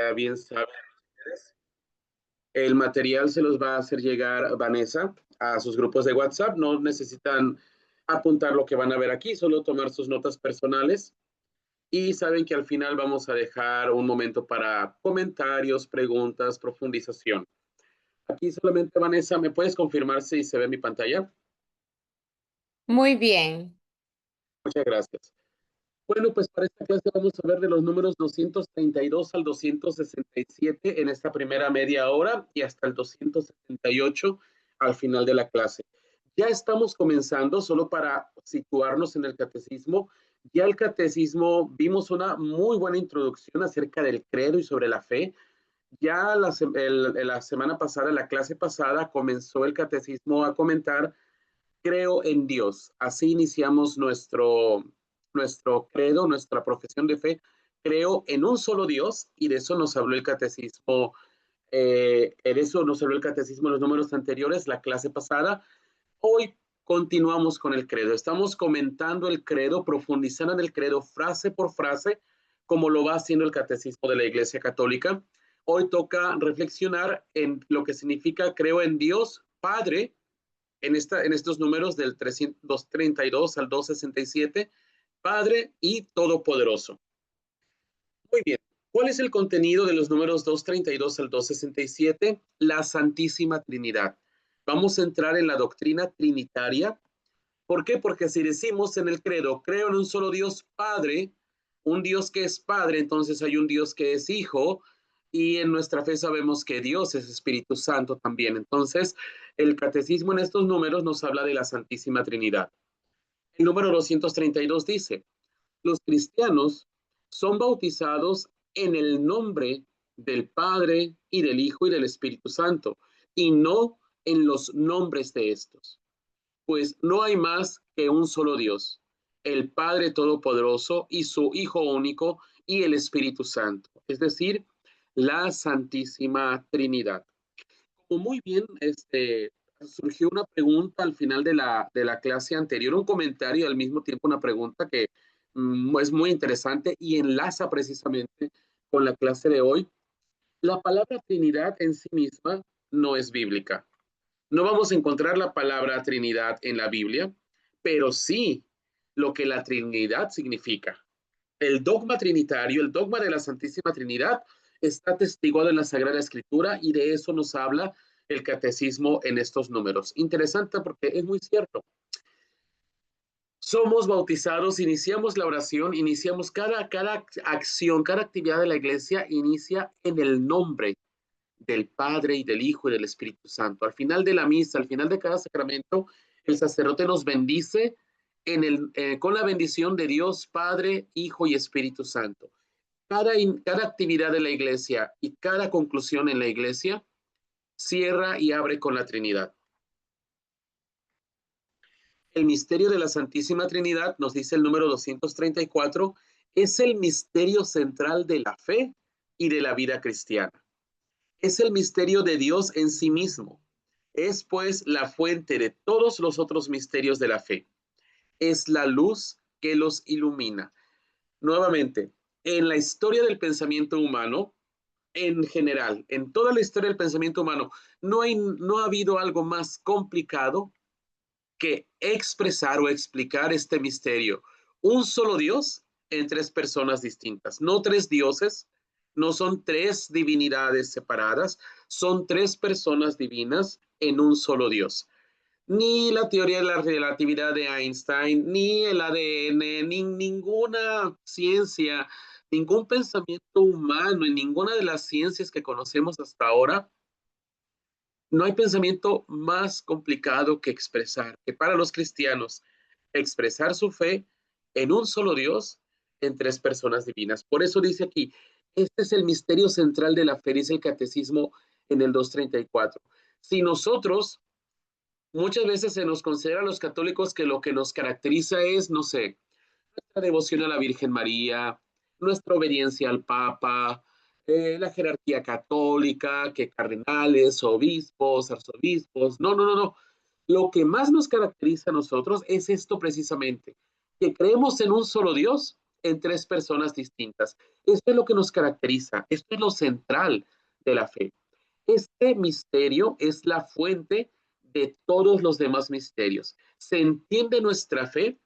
ya bien saben ustedes, el material se los va a hacer llegar Vanessa a sus grupos de WhatsApp. No necesitan apuntar lo que van a ver aquí, solo tomar sus notas personales. Y saben que al final vamos a dejar un momento para comentarios, preguntas, profundización. Aquí solamente, Vanessa, ¿me puedes confirmar si se ve mi pantalla? Muy bien. Muchas gracias. Bueno, pues para esta clase vamos a ver de los números 232 al 267 en esta primera media hora y hasta el 278 al final de la clase. Ya estamos comenzando, solo para situarnos en el catecismo. Ya el catecismo vimos una muy buena introducción acerca del credo y sobre la fe. Ya la semana pasada, la clase pasada, comenzó el catecismo a comentar creo en Dios. Así iniciamos nuestro credo, nuestra profesión de fe. Creo en un solo Dios y de eso nos habló el catecismo. En eso nos habló el catecismo en los números anteriores, la clase pasada. Hoy continuamos con el credo. Estamos comentando el credo, profundizando en el credo frase por frase, como lo va haciendo el catecismo de la Iglesia Católica. Hoy toca reflexionar en lo que significa creo en Dios Padre, en estos números del 332 al 267, Padre y Todopoderoso. Muy bien. ¿Cuál es el contenido de los números 232 al 267? La Santísima Trinidad. Vamos a entrar en la doctrina trinitaria. ¿Por qué? Porque si decimos en el credo, creo en un solo Dios Padre, un Dios que es Padre, entonces hay un Dios que es Hijo, y en nuestra fe sabemos que Dios es Espíritu Santo también. Entonces, el catecismo en estos números nos habla de la Santísima Trinidad. El número 232 dice, los cristianos son bautizados en el nombre del Padre y del Hijo y del Espíritu Santo, y no en los nombres de estos, pues no hay más que un solo Dios, el Padre Todopoderoso y su Hijo único y el Espíritu Santo, es decir, la Santísima Trinidad. Como muy bien, surgió una pregunta al final de la clase anterior, un comentario y al mismo tiempo una pregunta que es muy interesante y enlaza precisamente con la clase de hoy. La palabra Trinidad en sí misma no es bíblica. No vamos a encontrar la palabra Trinidad en la Biblia, pero sí lo que la Trinidad significa. El dogma trinitario, el dogma de la Santísima Trinidad, está atestiguado en la Sagrada Escritura y de eso nos habla el catecismo en estos números. Interesante porque es muy cierto. Somos bautizados, iniciamos la oración, iniciamos cada acción, cada actividad de la iglesia inicia en el nombre del Padre y del Hijo y del Espíritu Santo. Al final de la misa, al final de cada sacramento, el sacerdote nos bendice con la bendición de Dios, Padre, Hijo y Espíritu Santo. Cada actividad de la iglesia y cada conclusión en la iglesia cierra y abre con la Trinidad. El misterio de la Santísima Trinidad, nos dice el número 234, es el misterio central de la fe y de la vida cristiana. Es el misterio de Dios en sí mismo. Es pues la fuente de todos los otros misterios de la fe. Es la luz que los ilumina. Nuevamente, en la historia del pensamiento humano, en general, en toda la historia del pensamiento humano, no ha habido algo más complicado que expresar o explicar este misterio. Un solo Dios en tres personas distintas, no tres dioses, no son tres divinidades separadas, son tres personas divinas en un solo Dios. Ni la teoría de la relatividad de Einstein, ni el ADN, ni ninguna ciencia, ningún pensamiento humano, en ninguna de las ciencias que conocemos hasta ahora, no hay pensamiento más complicado que expresar, que para los cristianos, expresar su fe en un solo Dios, en tres personas divinas. Por eso dice aquí, este es el misterio central de la fe, dice el catecismo en el 234. Si nosotros, muchas veces se nos considera a los católicos que lo que nos caracteriza es, no sé, nuestra devoción a la Virgen María, nuestra obediencia al Papa, la jerarquía católica, que cardenales, obispos, arzobispos. No, no, no, no. Lo que más nos caracteriza a nosotros es esto precisamente, que creemos en un solo Dios en tres personas distintas. Esto es lo que nos caracteriza, esto es lo central de la fe. Este misterio es la fuente de todos los demás misterios. Se entiende nuestra fe,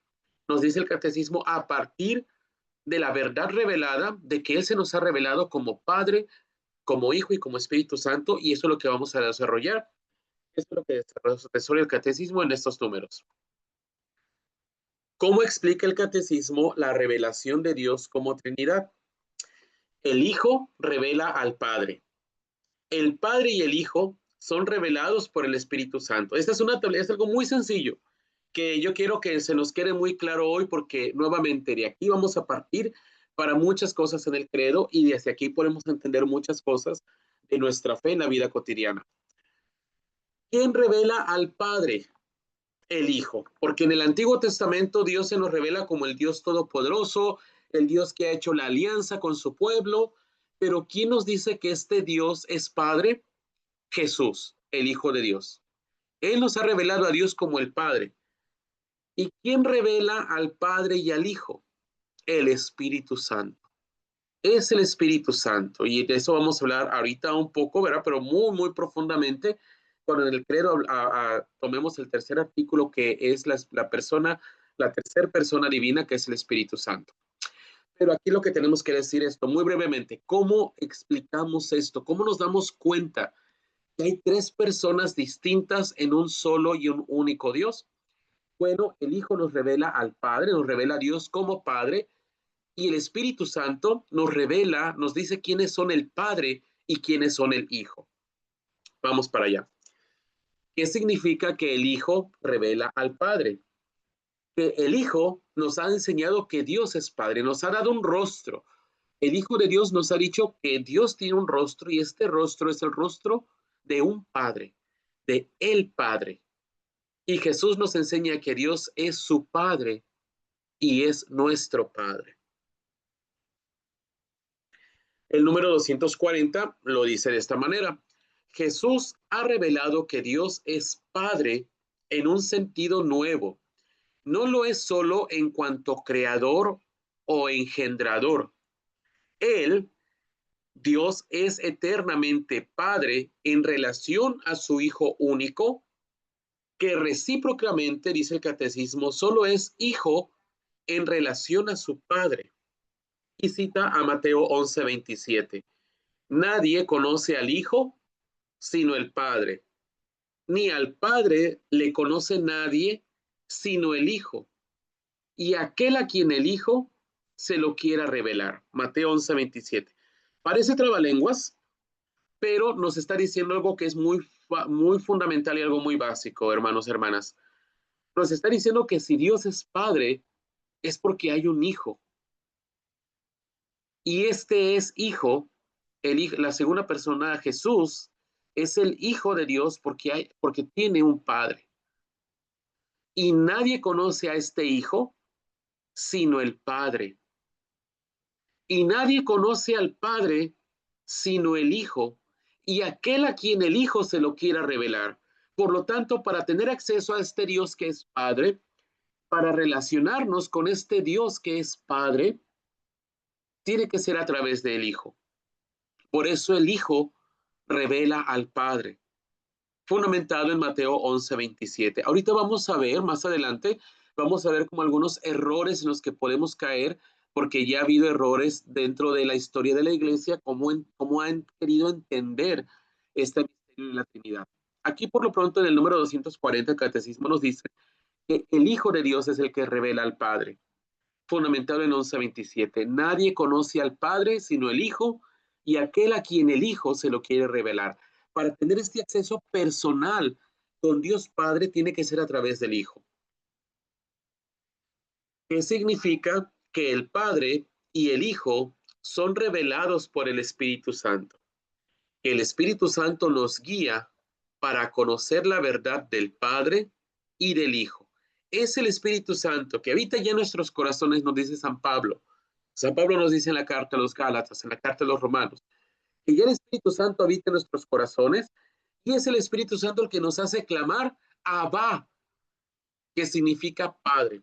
nos dice el catecismo, a partir de la verdad revelada, de que Él se nos ha revelado como Padre, como Hijo y como Espíritu Santo, y eso es lo que vamos a desarrollar. Eso es lo que desarrolla el catecismo en estos números. ¿Cómo explica el catecismo la revelación de Dios como Trinidad? El Hijo revela al Padre. El Padre y el Hijo son revelados por el Espíritu Santo. Esta es algo muy sencillo que yo quiero que se nos quede muy claro hoy porque nuevamente de aquí vamos a partir para muchas cosas en el credo y desde aquí podemos entender muchas cosas de nuestra fe en la vida cotidiana. ¿Quién revela al Padre? El Hijo, porque en el Antiguo Testamento Dios se nos revela como el Dios todopoderoso, el Dios que ha hecho la alianza con su pueblo, pero ¿quién nos dice que este Dios es Padre? Jesús, el Hijo de Dios. Él nos ha revelado a Dios como el Padre. ¿Y quién revela al Padre y al Hijo? El Espíritu Santo. Es el Espíritu Santo, y de eso vamos a hablar ahorita un poco, ¿verdad? Pero muy, muy profundamente, cuando en el credo tomemos el tercer artículo, que es la persona, la tercera persona divina, que es el Espíritu Santo. Pero aquí lo que tenemos que decir esto muy brevemente, ¿cómo explicamos esto? ¿Cómo nos damos cuenta que hay tres personas distintas en un solo y un único Dios? Bueno, el Hijo nos revela al Padre, nos revela a Dios como Padre, y el Espíritu Santo nos revela, nos dice quiénes son el Padre y quiénes son el Hijo. Vamos para allá. ¿Qué significa que el Hijo revela al Padre? Que el Hijo nos ha enseñado que Dios es Padre, nos ha dado un rostro. El Hijo de Dios nos ha dicho que Dios tiene un rostro y este rostro es el rostro de un Padre, de el Padre. Y Jesús nos enseña que Dios es su Padre y es nuestro Padre. El número 240 lo dice de esta manera. Jesús ha revelado que Dios es Padre en un sentido nuevo. No lo es solo en cuanto creador o engendrador. Él, Dios, es eternamente Padre en relación a su Hijo único, que recíprocamente, dice el catecismo, solo es Hijo en relación a su Padre. Y cita a Mateo 11:27. Nadie conoce al Hijo sino el Padre, ni al Padre le conoce nadie sino el Hijo, y aquel a quien el Hijo se lo quiera revelar. Mateo 11:27. Parece trabalenguas, pero nos está diciendo algo que es muy fundamental y algo muy básico, hermanos, hermanas. Nos está diciendo que si Dios es Padre, es porque hay un Hijo. Y este es Hijo, la segunda persona, Jesús, es el Hijo de Dios porque tiene un Padre. Y nadie conoce a este Hijo sino el Padre. Y nadie conoce al Padre sino el Hijo, y aquel a quien el Hijo se lo quiera revelar. Por lo tanto, para tener acceso a este Dios que es Padre, para relacionarnos con este Dios que es Padre, tiene que ser a través del Hijo. Por eso el Hijo revela al Padre, fundamentado en Mateo 11:27. Ahorita vamos a ver, más adelante, vamos a ver como algunos errores en los que podemos caer, porque ya ha habido errores dentro de la historia de la iglesia, cómo han querido entender este misterio de la Trinidad. Aquí, por lo pronto, en el número 240, el Catecismo nos dice que el Hijo de Dios es el que revela al Padre, fundamentado en 11:27. Nadie conoce al Padre sino el Hijo y aquel a quien el Hijo se lo quiere revelar. Para tener este acceso personal con Dios Padre tiene que ser a través del Hijo. ¿Qué significa? Que el Padre y el Hijo son revelados por el Espíritu Santo. El Espíritu Santo nos guía para conocer la verdad del Padre y del Hijo. Es el Espíritu Santo que habita ya en nuestros corazones, nos dice San Pablo. San Pablo nos dice en la carta a los Gálatas, en la carta a los Romanos, que ya el Espíritu Santo habita en nuestros corazones y es el Espíritu Santo el que nos hace clamar Abba, que significa Padre.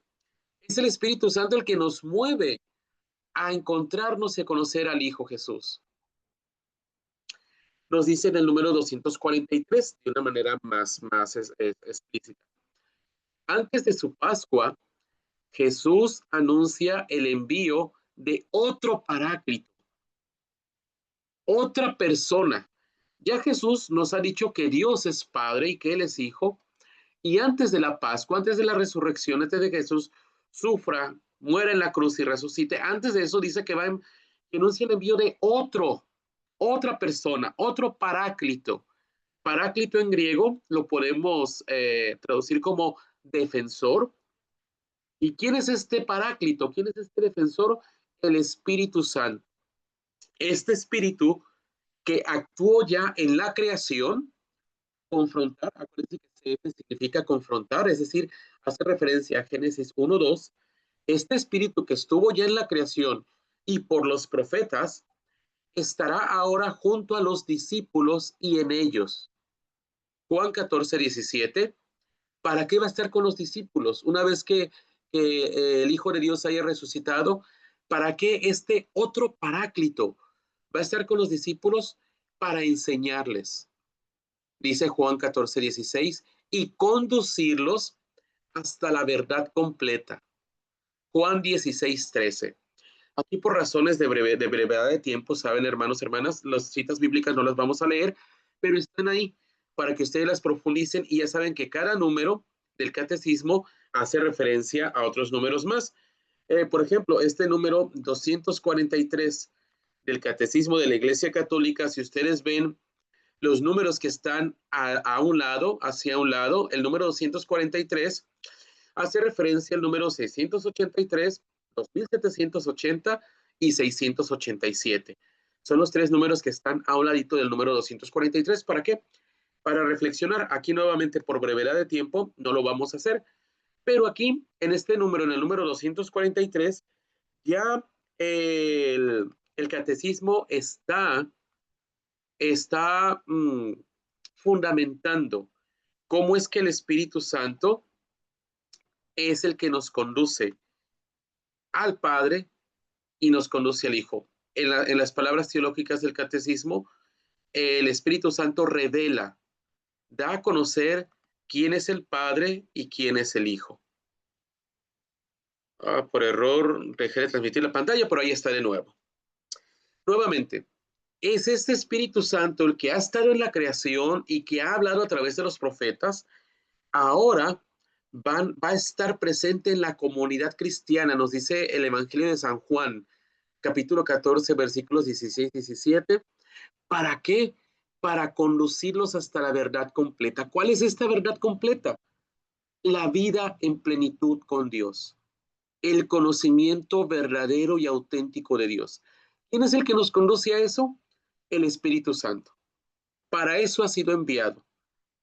Es el Espíritu Santo el que nos mueve a encontrarnos y a conocer al Hijo Jesús. Nos dice en el número 243 de una manera más explícita. Antes de su Pascua, Jesús anuncia el envío de otro paráclito, otra persona. Ya Jesús nos ha dicho que Dios es Padre y que Él es Hijo. Y antes de la Pascua, antes de la resurrección, antes de que Jesús sufra, muera en la cruz y resucite, antes de eso dice que que anuncia el envío de otra persona, otro paráclito. Paráclito en griego lo podemos traducir como defensor. ¿Y quién es este paráclito? ¿Quién es este defensor? El Espíritu Santo. Este Espíritu que actuó ya en la creación, confrontar, acuérdense que CF significa confrontar, es decir, hace referencia a Génesis 1:2. Este Espíritu que estuvo ya en la creación y por los profetas, estará ahora junto a los discípulos y en ellos. Juan 14:17. ¿Para qué va a estar con los discípulos? Una vez que el Hijo de Dios haya resucitado, ¿para qué este otro paráclito va a estar con los discípulos? Para enseñarles, dice Juan 14:16, y conducirlos hasta la verdad completa. Juan 16:13. Aquí por razones de brevedad de tiempo, saben, hermanos, hermanas, las citas bíblicas no las vamos a leer, pero están ahí para que ustedes las profundicen y ya saben que cada número del catecismo hace referencia a otros números más. Por ejemplo, este número 243 del catecismo de la Iglesia Católica, si ustedes ven los números que están a un lado, hacia un lado, el número 243 hace referencia al número 683, 2780 y 687. Son los tres números que están a un ladito del número 243. ¿Para qué? Para reflexionar. Aquí nuevamente por brevedad de tiempo no lo vamos a hacer, pero aquí en este número, en el número 243, ya el catecismo está fundamentando cómo es que el Espíritu Santo es el que nos conduce al Padre y nos conduce al Hijo. En las palabras teológicas del catecismo, el Espíritu Santo revela, da a conocer quién es el Padre y quién es el Hijo. Por error dejé de transmitir la pantalla, pero ahí está de nuevo. Nuevamente, es este Espíritu Santo el que ha estado en la creación y que ha hablado a través de los profetas. Ahora va a estar presente en la comunidad cristiana, nos dice el Evangelio de San Juan, capítulo 14, versículos 16 y 17. ¿Para qué? Para conducirlos hasta la verdad completa. ¿Cuál es esta verdad completa? La vida en plenitud con Dios, el conocimiento verdadero y auténtico de Dios. ¿Quién es el que nos conduce a eso? El Espíritu Santo. Para eso ha sido enviado,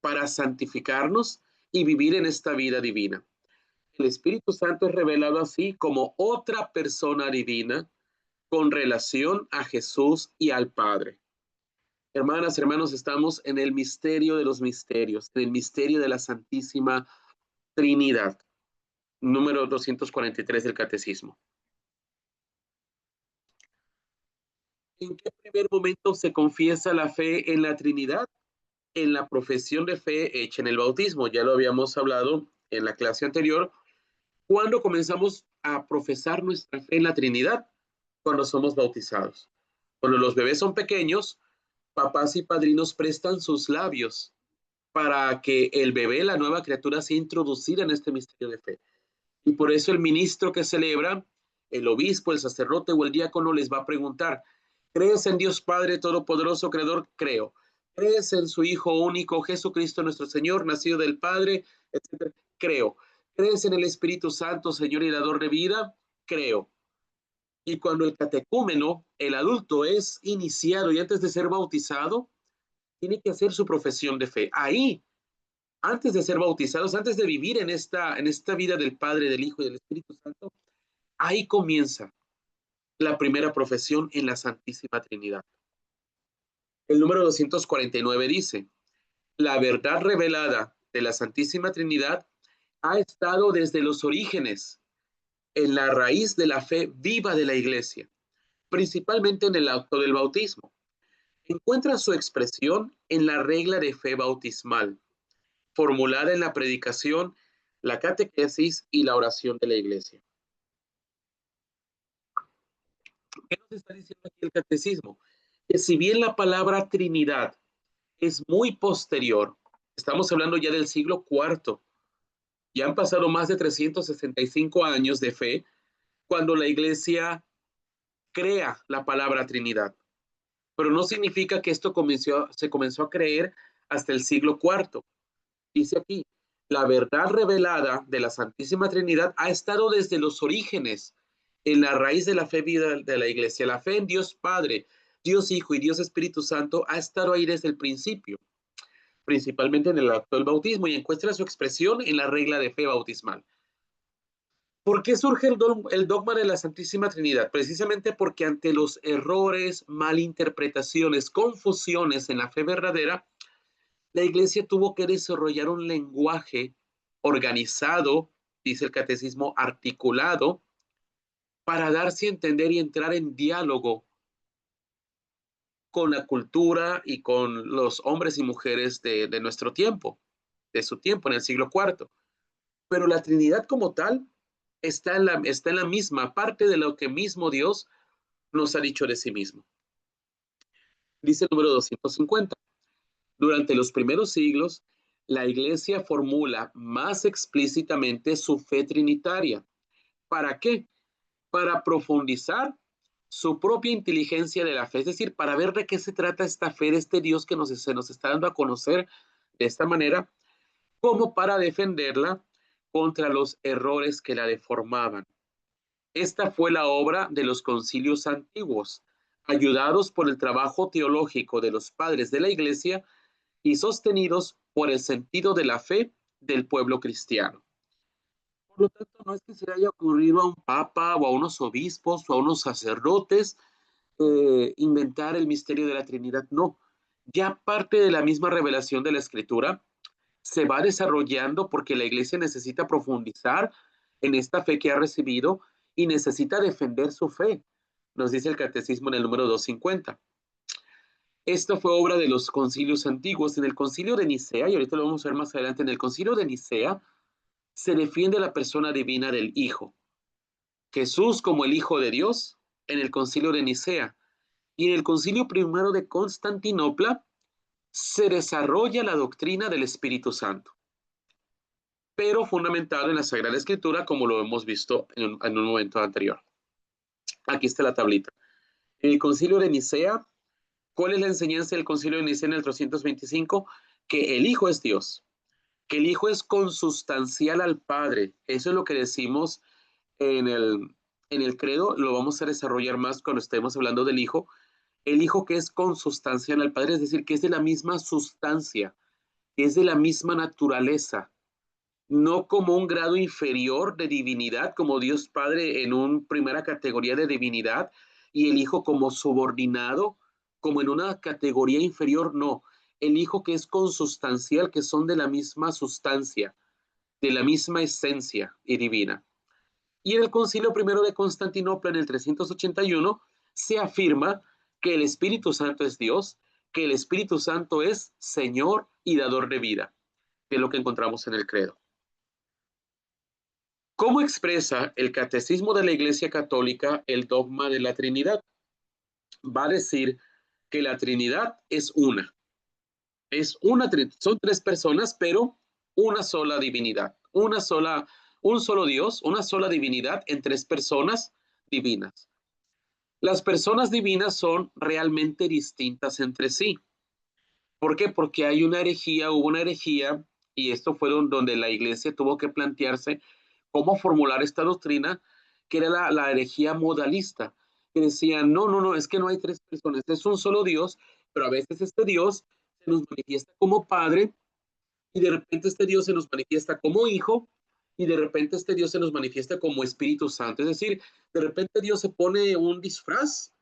para santificarnos y vivir en esta vida divina. El Espíritu Santo es revelado así como otra persona divina con relación a Jesús y al Padre. Hermanas, hermanos, estamos en el misterio de los misterios, en el misterio de la Santísima Trinidad, número 243 del Catecismo. ¿En qué primer momento se confiesa la fe en la Trinidad? En la profesión de fe hecha en el bautismo. Ya lo habíamos hablado en la clase anterior. ¿Cuándo comenzamos a profesar nuestra fe en la Trinidad? Cuando somos bautizados. Cuando los bebés son pequeños, papás y padrinos prestan sus labios para que el bebé, la nueva criatura, sea introducida en este misterio de fe. Y por eso el ministro que celebra, el obispo, el sacerdote o el diácono les va a preguntar: ¿crees en Dios Padre Todopoderoso, Creador? Creo. ¿Crees en su Hijo único, Jesucristo nuestro Señor, nacido del Padre, etcétera? Creo. ¿Crees en el Espíritu Santo, Señor y dador de vida? Creo. Y cuando el catecúmeno, el adulto, es iniciado y antes de ser bautizado, tiene que hacer su profesión de fe. Ahí, antes de ser bautizados, antes de vivir en esta vida del Padre, del Hijo y del Espíritu Santo, ahí comienza la primera profesión en la Santísima Trinidad. El número 249 dice: la verdad revelada de la Santísima Trinidad ha estado desde los orígenes en la raíz de la fe viva de la Iglesia, principalmente en el acto del bautismo. Encuentra su expresión en la regla de fe bautismal, formulada en la predicación, la catequesis y la oración de la Iglesia. ¿Qué nos está diciendo aquí el catecismo? Que si bien la palabra Trinidad es muy posterior, estamos hablando ya del siglo IV, ya han pasado más de 365 años de fe cuando la Iglesia crea la palabra Trinidad. Pero no significa que esto se comenzó a creer hasta el siglo IV. Dice aquí, la verdad revelada de la Santísima Trinidad ha estado desde los orígenes en la raíz de la fe vida de la Iglesia. La fe en Dios Padre, Dios Hijo y Dios Espíritu Santo ha estado ahí desde el principio, principalmente en el acto del bautismo, y encuentra su expresión en la regla de fe bautismal. ¿Por qué surge el dogma de la Santísima Trinidad? Precisamente porque ante los errores, malinterpretaciones, confusiones en la fe verdadera, la Iglesia tuvo que desarrollar un lenguaje organizado, dice el catecismo, articulado, para darse a entender y entrar en diálogo con la cultura y con los hombres y mujeres de nuestro tiempo, de su tiempo, en el siglo IV. Pero la Trinidad como tal está en la misma parte de lo que mismo Dios nos ha dicho de sí mismo. Dice el número 250. Durante los primeros siglos, la Iglesia formula más explícitamente su fe trinitaria. ¿Para qué? Para profundizar su propia inteligencia de la fe, es decir, para ver de qué se trata esta fe de este Dios que se nos está dando a conocer de esta manera, como para defenderla contra los errores que la deformaban. Esta fue la obra de los concilios antiguos, ayudados por el trabajo teológico de los padres de la Iglesia y sostenidos por el sentido de la fe del pueblo cristiano. Por lo tanto, no es que se le haya ocurrido a un papa o a unos obispos o a unos sacerdotes inventar el misterio de la Trinidad, no. Ya parte de la misma revelación de la Escritura se va desarrollando porque la Iglesia necesita profundizar en esta fe que ha recibido y necesita defender su fe, nos dice el Catecismo en el número 250. Esto fue obra de los concilios antiguos. En el concilio de Nicea, y ahorita lo vamos a ver más adelante, en el concilio de Nicea se defiende la persona divina del Hijo. Jesús como el Hijo de Dios en el concilio de Nicea. Y en el concilio primero de Constantinopla se desarrolla la doctrina del Espíritu Santo, pero fundamentado en la Sagrada Escritura, como lo hemos visto en un momento anterior. Aquí está la tablita. En el concilio de Nicea, ¿cuál es la enseñanza del concilio de Nicea en el 325? Que el Hijo es Dios, que el Hijo es consustancial al Padre. Eso es lo que decimos en el credo, lo vamos a desarrollar más cuando estemos hablando del Hijo. El Hijo que es consustancial al Padre, es decir, que es de la misma sustancia, que es de la misma naturaleza, no como un grado inferior de divinidad, como Dios Padre en una primera categoría de divinidad, y el Hijo como subordinado, como en una categoría inferior, no. El Hijo que es consustancial, que son de la misma sustancia, de la misma esencia y divina. Y en el Concilio Primero de Constantinopla, en el 381, se afirma que el Espíritu Santo es Dios, que el Espíritu Santo es Señor y dador de vida, que es lo que encontramos en el credo. ¿Cómo expresa el Catecismo de la Iglesia Católica el dogma de la Trinidad? Va a decir que la Trinidad es una. Son tres personas, pero una sola divinidad, un solo Dios, una sola divinidad en tres personas divinas. Las personas divinas son realmente distintas entre sí. ¿Por qué? Porque hubo una herejía, y esto fue donde la Iglesia tuvo que plantearse cómo formular esta doctrina, que era la herejía modalista, que decía, no, es que no hay tres personas, es un solo Dios, pero a veces este Dios se nos manifiesta como Padre, y de repente este Dios se nos manifiesta como Hijo, y de repente este Dios se nos manifiesta como Espíritu Santo. Es decir, de repente Dios se pone un disfraz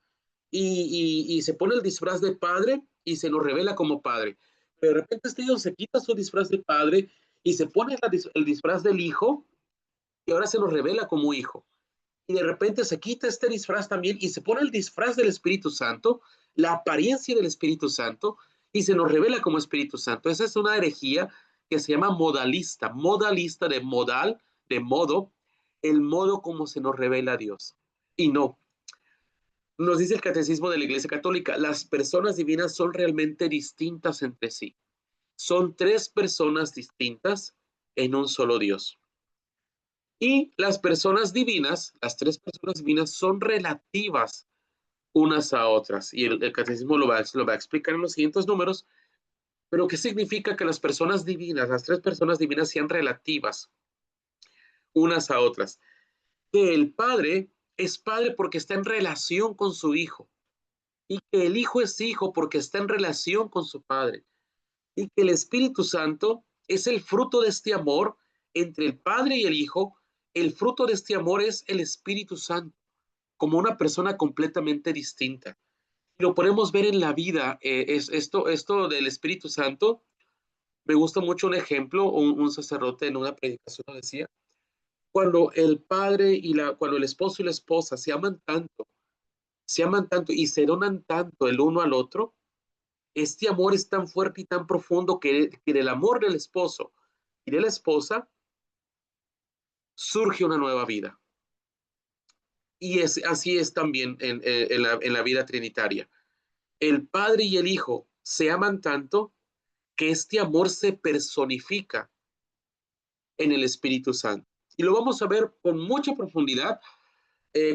y se pone el disfraz de Padre y se nos revela como Padre. Pero de repente este Dios se quita su disfraz de Padre y se pone el disfraz del Hijo y ahora se nos revela como Hijo. y de repente se quita este disfraz también y se pone el disfraz del Espíritu Santo, la apariencia del Espíritu Santo, y se nos revela como Espíritu Santo. Esa es una herejía que se llama modalista, modalista de modal, de modo, el modo como se nos revela a Dios. Y no, nos dice el Catecismo de la Iglesia Católica, las personas divinas son realmente distintas entre sí. Son tres personas distintas en un solo Dios. Y las personas divinas, las tres personas divinas, son relativas unas a otras. Y el catecismo lo va a explicar en los siguientes números. Pero ¿qué significa que las personas divinas, las tres personas divinas, sean relativas unas a otras? Que el Padre es Padre porque está en relación con su Hijo. Y que el Hijo es Hijo porque está en relación con su Padre. Y que el Espíritu Santo es el fruto de este amor entre el Padre y el Hijo. El fruto de este amor es el Espíritu Santo, como una persona completamente distinta. Lo podemos ver en la vida, esto del Espíritu Santo. Me gusta mucho un ejemplo, un sacerdote en una predicación lo decía, cuando el padre cuando el esposo y la esposa se aman tanto y se donan tanto el uno al otro, este amor es tan fuerte y tan profundo que del amor del esposo y de la esposa surge una nueva vida. Y así es también en la vida trinitaria. El Padre y el Hijo se aman tanto que este amor se personifica en el Espíritu Santo. Y lo vamos a ver con mucha profundidad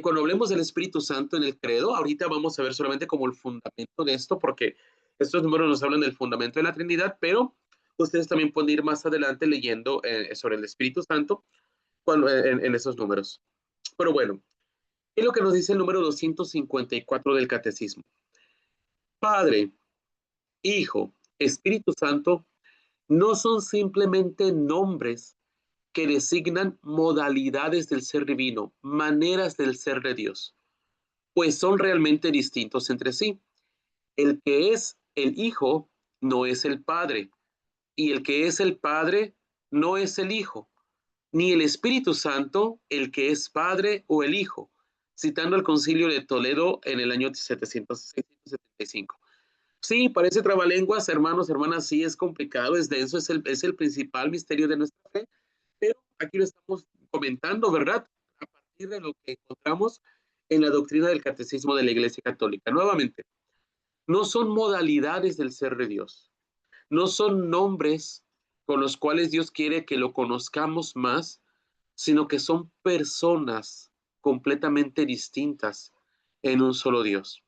cuando hablemos del Espíritu Santo en el credo. Ahorita vamos a ver solamente como el fundamento de esto, porque estos números nos hablan del fundamento de la Trinidad, pero ustedes también pueden ir más adelante leyendo sobre el Espíritu Santo en esos números. Pero bueno, es lo que nos dice el número 254 del Catecismo. Padre, Hijo, Espíritu Santo no son simplemente nombres que designan modalidades del ser divino, maneras del ser de Dios, pues son realmente distintos entre sí. El que es el Hijo no es el Padre, y el que es el Padre no es el Hijo, ni el Espíritu Santo el que es Padre o el Hijo, citando al Concilio de Toledo en el año 775. Sí, parece trabalenguas, hermanos, hermanas, sí es complicado, es denso, es el principal misterio de nuestra fe, pero aquí lo estamos comentando, ¿verdad? A partir de lo que encontramos en la doctrina del catecismo de la Iglesia Católica. Nuevamente, no son modalidades del ser de Dios, no son nombres con los cuales Dios quiere que lo conozcamos más, sino que son personas completamente distintas en un solo Dios.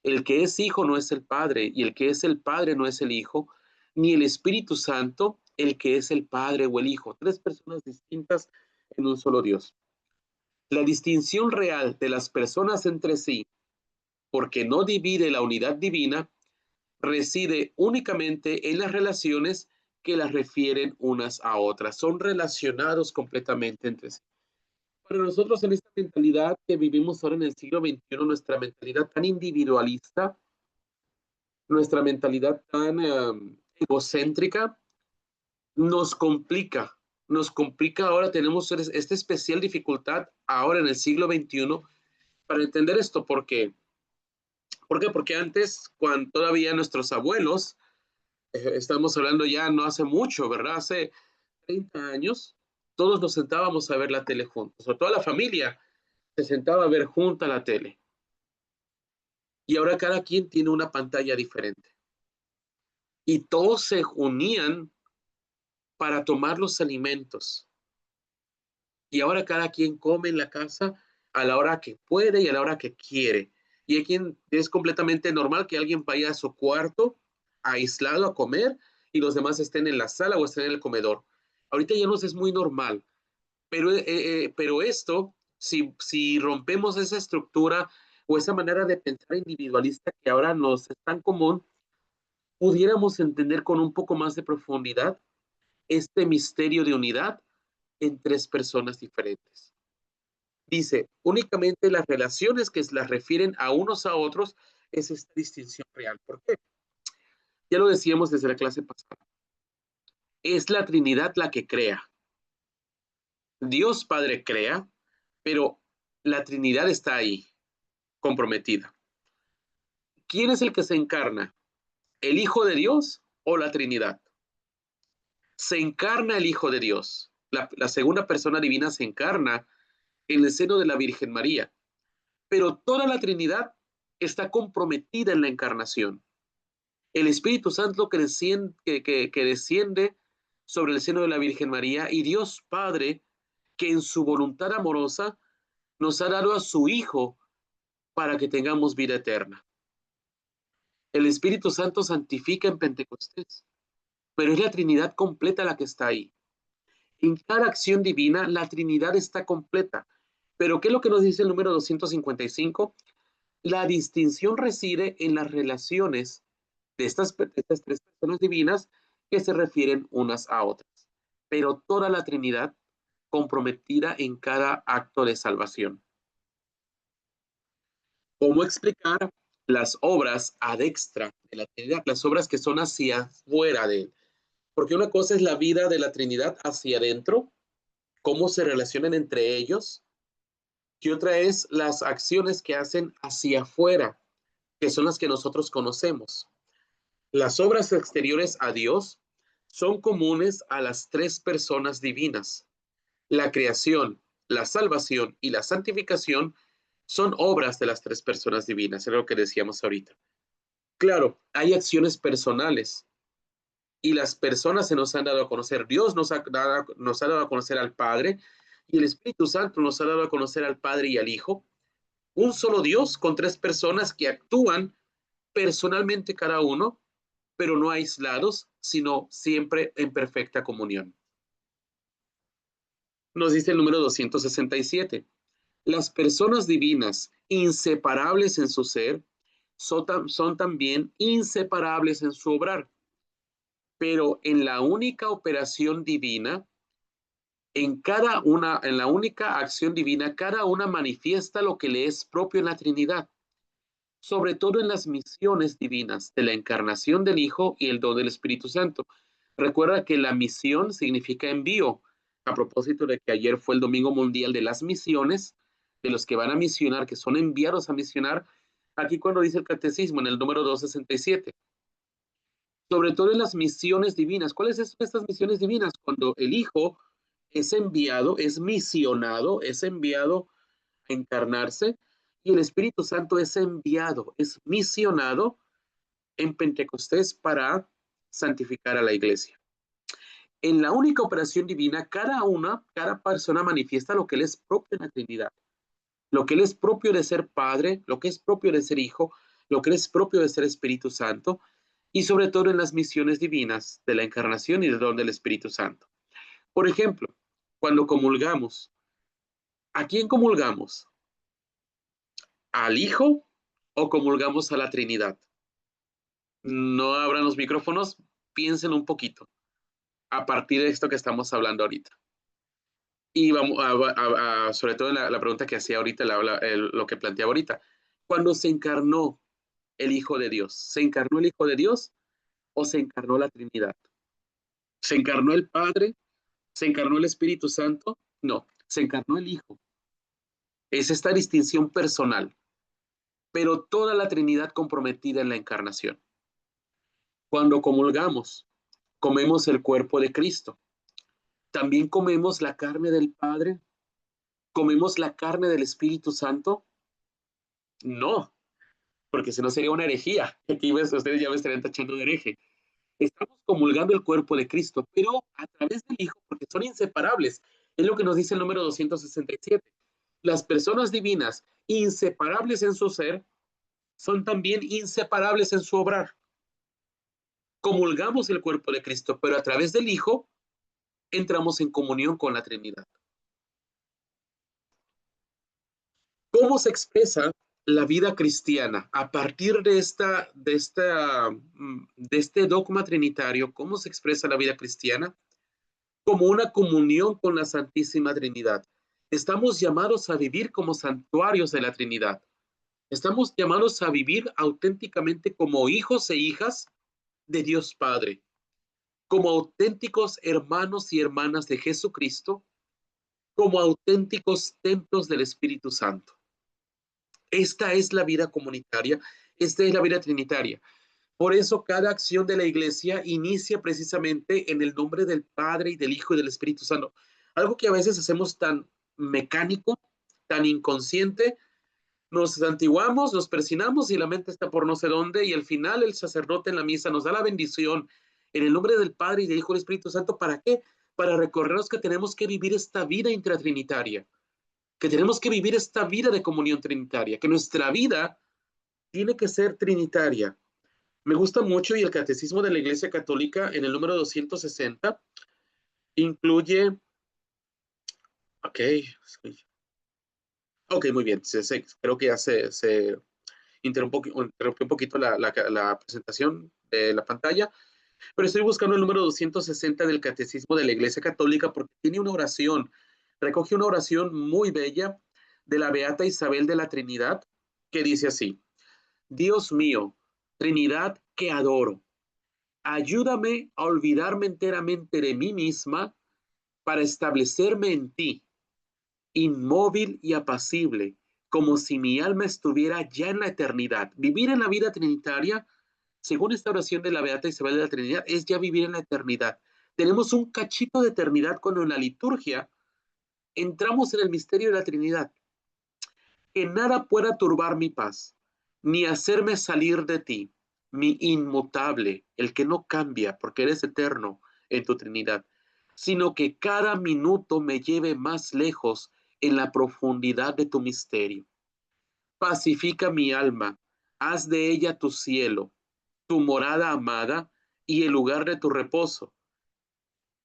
El que es hijo no es el Padre, y el que es el Padre no es el Hijo, ni el Espíritu Santo, el que es el Padre o el Hijo. Tres personas distintas en un solo Dios. La distinción real de las personas entre sí, porque no divide la unidad divina, reside únicamente en las relaciones que las refieren unas a otras. Son relacionados completamente entre sí. Para nosotros en esta mentalidad que vivimos ahora en el siglo XXI, nuestra mentalidad tan individualista, nuestra mentalidad tan egocéntrica, nos complica ahora, tenemos esta especial dificultad ahora en el siglo XXI para entender esto. ¿Por qué? Porque antes, cuando todavía nuestros abuelos, estamos hablando ya no hace mucho, ¿verdad? Hace 30 años, todos nos sentábamos a ver la tele juntos, o toda la familia se sentaba a ver junta la tele. Y ahora cada quien tiene una pantalla diferente. Y todos se unían para tomar los alimentos. Y ahora cada quien come en la casa a la hora que puede y a la hora que quiere. Y hay quien es completamente normal que alguien vaya a su cuarto aislado a comer y los demás estén en la sala o estén en el comedor. Ahorita ya nos es muy normal, pero esto, si rompemos esa estructura o esa manera de pensar individualista que ahora nos es tan común, pudiéramos entender con un poco más de profundidad este misterio de unidad en tres personas diferentes. Dice, únicamente las relaciones que las refieren a unos a otros es esta distinción real. ¿Por qué? Ya lo decíamos desde la clase pasada. Es la Trinidad la que crea. Dios Padre crea, pero La Trinidad está ahí, comprometida. ¿Quién es el que se encarna? ¿El Hijo de Dios o la Trinidad? Se encarna el Hijo de Dios. La segunda persona divina se encarna en el seno de la Virgen María. Pero toda la Trinidad está comprometida en la encarnación. El Espíritu Santo que desciende sobre el seno de la Virgen María y Dios Padre, que en su voluntad amorosa nos ha dado a su Hijo para que tengamos vida eterna. El Espíritu Santo santifica en Pentecostés, pero es la Trinidad completa la que está ahí. En cada acción divina, la Trinidad está completa. Pero ¿qué es lo que nos dice el número 255? La distinción reside en las relaciones de estas tres personas divinas que se refieren unas a otras. Pero toda la Trinidad comprometida en cada acto de salvación. ¿Cómo explicar las obras ad extra de la Trinidad? Las obras que son hacia fuera de él. Porque una cosa es la vida de la Trinidad hacia adentro, cómo se relacionan entre ellos, y otra es las acciones que hacen hacia afuera, que son las que nosotros conocemos. Las obras exteriores a Dios son comunes a las tres personas divinas. La creación, la salvación y la santificación son obras de las tres personas divinas, es lo que decíamos ahorita. Claro, hay acciones personales y las personas se nos han dado a conocer. Dios nos ha dado a conocer al Padre y el Espíritu Santo nos ha dado a conocer al Padre y al Hijo. Un solo Dios con tres personas que actúan personalmente cada uno, pero no aislados, sino siempre en perfecta comunión. Nos dice el número 267. Las personas divinas, inseparables en su ser, son también inseparables en su obrar. Pero en la única operación divina, en la única acción divina, cada una manifiesta lo que le es propio en la Trinidad, sobre todo en las misiones divinas de la encarnación del Hijo y el don del Espíritu Santo. Recuerda que la misión significa envío. A propósito de que ayer fue el Domingo Mundial de las Misiones, de los que van a misionar, que son enviados a misionar, aquí cuando dice el catecismo en el número 267, sobre todo en las misiones divinas. ¿Cuáles son estas misiones divinas? Cuando el Hijo es enviado, es enviado a encarnarse, y el Espíritu Santo es enviado, es misionado en Pentecostés para santificar a la iglesia. En la única operación divina, cada persona manifiesta lo que le es propio en la Trinidad, lo que le es propio de ser Padre, lo que es propio de ser Hijo, lo que le es propio de ser Espíritu Santo, y sobre todo en las misiones divinas de la encarnación y del don del Espíritu Santo. Por ejemplo, cuando comulgamos, ¿a quién comulgamos? ¿Al Hijo o comulgamos a la Trinidad? No abran los micrófonos, piensen un poquito a partir de esto que estamos hablando ahorita. Y vamos sobre todo la pregunta que hacía ahorita, lo que planteaba ahorita. Cuando se encarnó el Hijo de Dios, ¿se encarnó el Hijo de Dios o se encarnó la Trinidad? ¿Se encarnó el Padre? ¿Se encarnó el Espíritu Santo? No, se encarnó el Hijo. Es esta distinción personal, pero toda la Trinidad comprometida en la encarnación. Cuando comulgamos, comemos el cuerpo de Cristo. También comemos la carne del Padre. ¿Comemos la carne del Espíritu Santo? No, porque si no sería una herejía. Aquí ustedes ya me estarían tachando de hereje. Estamos comulgando el cuerpo de Cristo, pero a través del Hijo, porque son inseparables. Es lo que nos dice el número 267. Las personas divinas, inseparables en su ser, son también inseparables en su obrar. Comulgamos el cuerpo de Cristo, pero a través del Hijo entramos en comunión con la Trinidad. ¿Cómo se expresa la vida cristiana a partir de este dogma trinitario? ¿Cómo se expresa la vida cristiana? Como una comunión con la Santísima Trinidad. Estamos llamados a vivir como santuarios de la Trinidad. Estamos llamados a vivir auténticamente como hijos e hijas de Dios Padre, como auténticos hermanos y hermanas de Jesucristo, como auténticos templos del Espíritu Santo. Esta es la vida comunitaria, esta es la vida trinitaria. Por eso cada acción de la iglesia inicia precisamente en el nombre del Padre y del Hijo y del Espíritu Santo. Algo que a veces hacemos tan mecánico, tan inconsciente, nos santiguamos, nos persinamos y la mente está por no sé dónde y al final el sacerdote en la misa nos da la bendición en el nombre del Padre y del Hijo y del Espíritu Santo. ¿Para qué? Para recordarnos que tenemos que vivir esta vida intratrinitaria, que tenemos que vivir esta vida de comunión trinitaria, que nuestra vida tiene que ser trinitaria. Me gusta mucho y el Catecismo de la Iglesia Católica en el número 260 incluye, ok, ok, muy bien, creo que ya se interrumpió un poquito la presentación de la pantalla, pero estoy buscando el número 260 del Catecismo de la Iglesia Católica porque tiene una oración, recoge una oración muy bella de la Beata Isabel de la Trinidad que dice así: Dios mío, Trinidad que adoro, ayúdame a olvidarme enteramente de mí misma para establecerme en ti, inmóvil y apacible, como si mi alma estuviera ya en la eternidad. Vivir en la vida trinitaria, según esta oración de la Beata Isabel de la Trinidad, es ya vivir en la eternidad. Tenemos un cachito de eternidad cuando en la liturgia entramos en el misterio de la Trinidad. Que nada pueda turbar mi paz, ni hacerme salir de ti, mi inmutable, el que no cambia, porque eres eterno en tu Trinidad, sino que cada minuto me lleve más lejos en la profundidad de tu misterio. Pacifica mi alma, haz de ella tu cielo, tu morada amada y el lugar de tu reposo.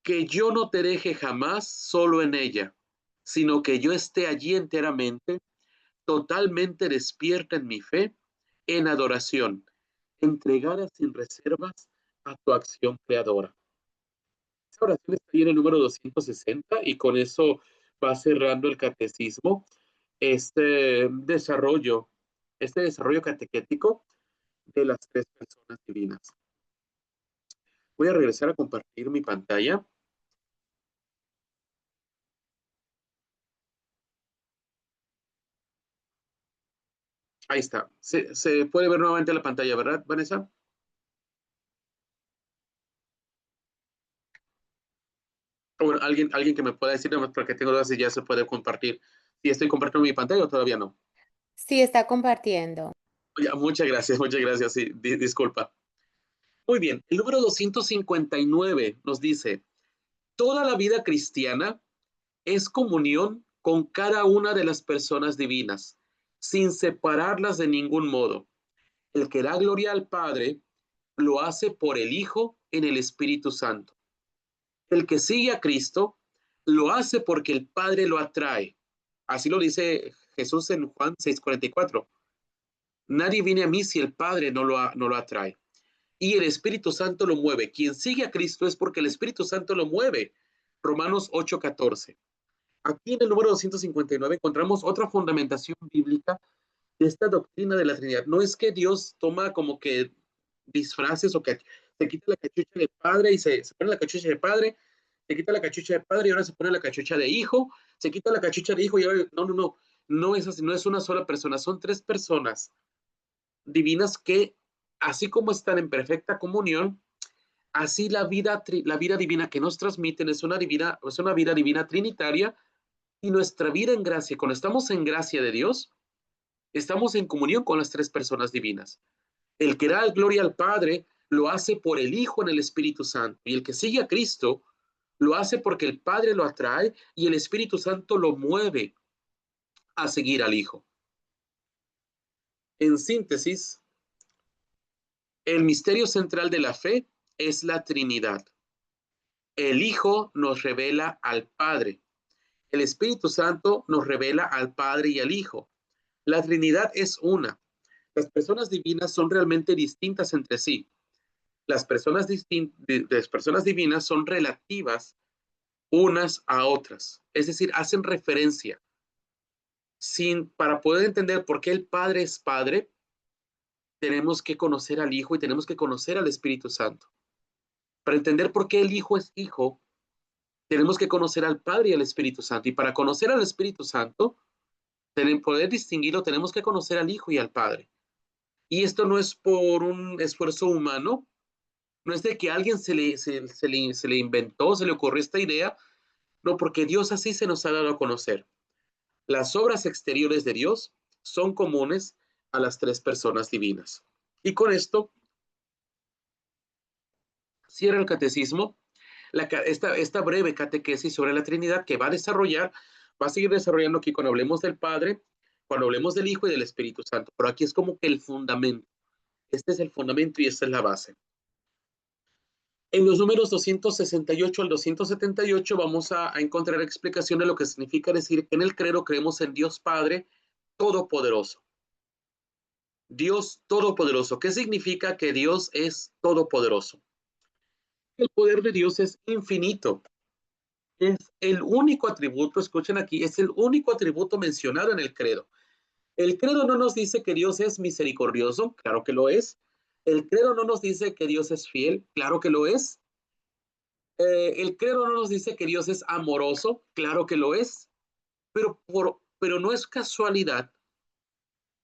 Que yo no te deje jamás solo en ella, sino que yo esté allí enteramente, totalmente despierta en mi fe, en adoración, entregada sin reservas a tu acción creadora. Esa oración está ahí en el número 260 y con eso va cerrando el catecismo, este desarrollo, este desarrollo catequético de las tres personas divinas. Voy a regresar a compartir mi pantalla. Ahí está. Se puede ver nuevamente la pantalla, ¿verdad, Vanessa? O bueno, alguien que me pueda decir, nada más porque tengo dudas si ya se puede compartir. Si estoy compartiendo mi pantalla o todavía no. Sí, está compartiendo. Ya, muchas gracias. Sí, disculpa. Muy bien, el número 259 nos dice, toda la vida cristiana es comunión con cada una de las personas divinas, sin separarlas de ningún modo. El que da gloria al Padre lo hace por el Hijo en el Espíritu Santo. El que sigue a Cristo lo hace porque el Padre lo atrae. Así lo dice Jesús en Juan 6:44. Nadie viene a mí si el Padre no lo atrae. Y el Espíritu Santo lo mueve. Quien sigue a Cristo es porque el Espíritu Santo lo mueve. Romanos 8:14. Aquí en el número 259 encontramos otra fundamentación bíblica de esta doctrina de la Trinidad. No es que Dios toma como que disfraces o que se quita la cachucha de padre y se pone la cachucha de padre, se quita la cachucha de padre y ahora se pone la cachucha de hijo, se quita la cachucha de hijo y ahora no es así, no es una sola persona, son tres personas divinas que así como están en perfecta comunión, así la vida divina que nos transmiten es una vida divina trinitaria y nuestra vida en gracia, cuando estamos en gracia de Dios, estamos en comunión con las tres personas divinas. El que da gloria al Padre lo hace por el Hijo en el Espíritu Santo. Y el que sigue a Cristo lo hace porque el Padre lo atrae y el Espíritu Santo lo mueve a seguir al Hijo. En síntesis, el misterio central de la fe es la Trinidad. El Hijo nos revela al Padre. El Espíritu Santo nos revela al Padre y al Hijo. La Trinidad es una. Las personas divinas son realmente distintas entre sí. Las personas divinas son relativas unas a otras, es decir, hacen referencia. Para poder entender por qué el Padre es Padre, tenemos que conocer al Hijo y tenemos que conocer al Espíritu Santo. Para entender por qué el Hijo es Hijo, Tenemos que conocer al Padre y al Espíritu Santo. Y para conocer al Espíritu Santo, poder distinguirlo, tenemos que conocer al Hijo y al Padre. Y esto no es por un esfuerzo humano, no es de que a alguien se le inventó, se le ocurrió esta idea, no, porque Dios así se nos ha dado a conocer. Las obras exteriores de Dios son comunes a las tres personas divinas. Y con esto cierra el catecismo, esta breve catequesis sobre la Trinidad que va a desarrollar, va a seguir desarrollando aquí cuando hablemos del Padre, cuando hablemos del Hijo y del Espíritu Santo. Pero aquí es como que el fundamento. Este es el fundamento y esta es la base. En los números 268 al 278 vamos a encontrar explicación de lo que significa decir que en el credo creemos en Dios Padre Todopoderoso. Dios Todopoderoso. ¿Qué significa que Dios es todopoderoso? El poder de Dios es infinito. Es el único atributo, escuchen aquí, es el único atributo mencionado en el credo. El credo no nos dice que Dios es misericordioso, claro que lo es. El credo no nos dice que Dios es fiel, claro que lo es. El credo no nos dice que Dios es amoroso, claro que lo es. Pero no es casualidad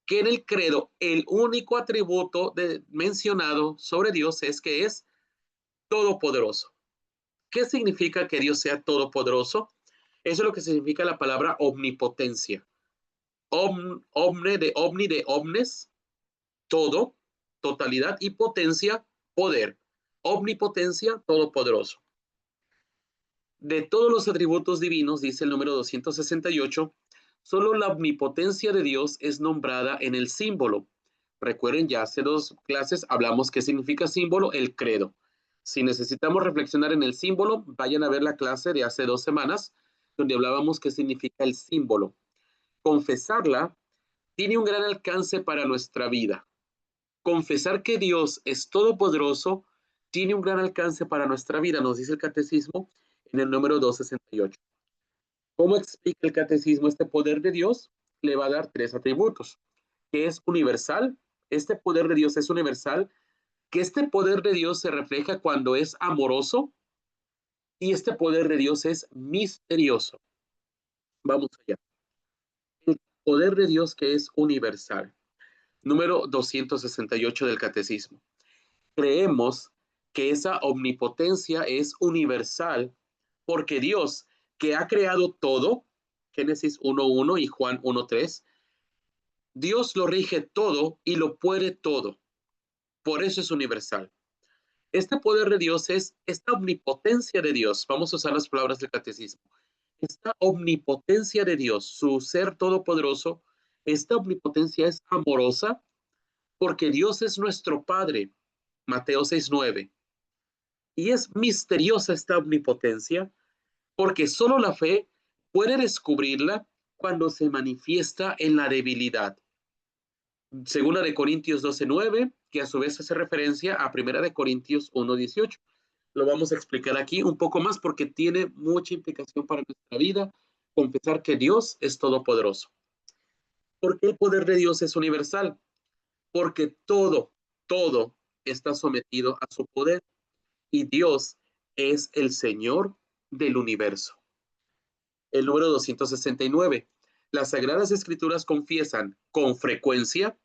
que en el credo el único atributo mencionado sobre Dios es que es todopoderoso. ¿Qué significa que Dios sea todopoderoso? Eso es lo que significa la palabra omnipotencia. Omne de omni de omnes, todo, totalidad, y potencia, poder. Omnipotencia, todopoderoso. De todos los atributos divinos, dice el número 268, solo la omnipotencia de Dios es nombrada en el símbolo. Recuerden, ya hace 2 clases hablamos qué significa símbolo, el credo. Si necesitamos reflexionar en el símbolo, vayan a ver la clase de hace 2 semanas, donde hablábamos qué significa el símbolo. Confesarla tiene un gran alcance para nuestra vida. Confesar que Dios es todopoderoso tiene un gran alcance para nuestra vida, nos dice el catecismo en el número 268. ¿Cómo explica el catecismo este poder de Dios? Le va a dar 3 atributos, que es universal. Este poder de Dios es universal, que este poder de Dios se refleja cuando es amoroso y este poder de Dios es misterioso. Vamos allá. El poder de Dios que es universal. Número 268 del catecismo. Creemos que esa omnipotencia es universal porque Dios, que ha creado todo, Génesis 1:1 y Juan 1:3, Dios lo rige todo y lo puede todo. Por eso es universal. Este poder de Dios es esta omnipotencia de Dios. Vamos a usar las palabras del catecismo. Esta omnipotencia de Dios, su ser todopoderoso, esta omnipotencia es amorosa porque Dios es nuestro Padre. Mateo 6:9. Y es misteriosa esta omnipotencia porque solo la fe puede descubrirla cuando se manifiesta en la debilidad. Segunda de Corintios 12:9, que a su vez hace referencia a Primera de Corintios 1:18. Lo vamos a explicar aquí un poco más porque tiene mucha implicación para nuestra vida, confesar que Dios es todopoderoso. ¿Por qué el poder de Dios es universal? Porque todo está sometido a su poder y Dios es el Señor del universo. El número 269. Las Sagradas Escrituras confiesan con frecuencia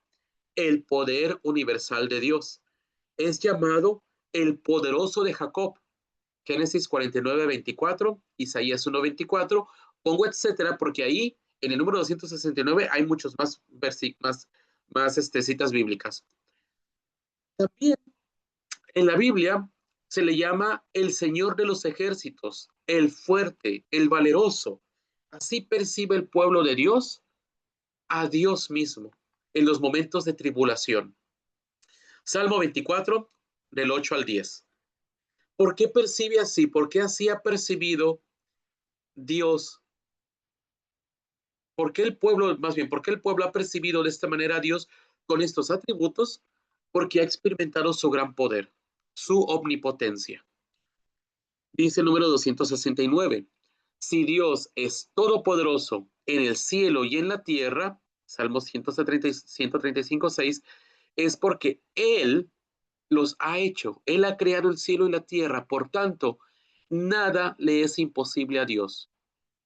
el poder universal de Dios. Es llamado el poderoso de Jacob. Génesis 49:24, Isaías 1:24, pongo etcétera porque ahí en el número 269 hay muchos más citas bíblicas. También en la Biblia se le llama el Señor de los ejércitos, el fuerte, el valeroso. Así percibe el pueblo de Dios a Dios mismo en los momentos de tribulación. Salmo 24, del 8 al 10. ¿Por qué percibe así? ¿Por qué así ha percibido Dios? ¿Por qué el pueblo, más bien, por qué el pueblo ha percibido de esta manera a Dios con estos atributos? Porque ha experimentado su gran poder, su omnipotencia. Dice el número 269. Si Dios es todopoderoso en el cielo y en la tierra, Salmos 135:6, es porque Él los ha hecho. Él ha creado el cielo y la tierra. Por tanto, Nada le es imposible a Dios.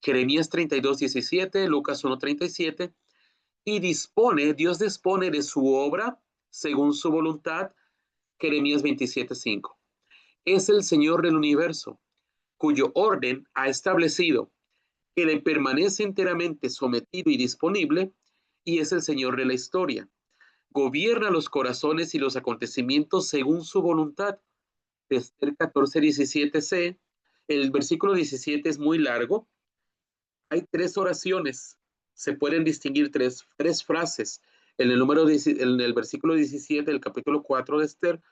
Jeremías 32:17, Lucas 1:37, y Dios dispone de su obra según su voluntad, Jeremías 27:5. Es el Señor del universo, cuyo orden ha establecido que le permanece enteramente sometido y disponible, y es el Señor de la historia. Gobierna los corazones y los acontecimientos según su voluntad. Esther 14:17c. El versículo 17 es muy largo. Hay tres oraciones. Se pueden distinguir tres frases en en el versículo 17 del capítulo 4 de Esther.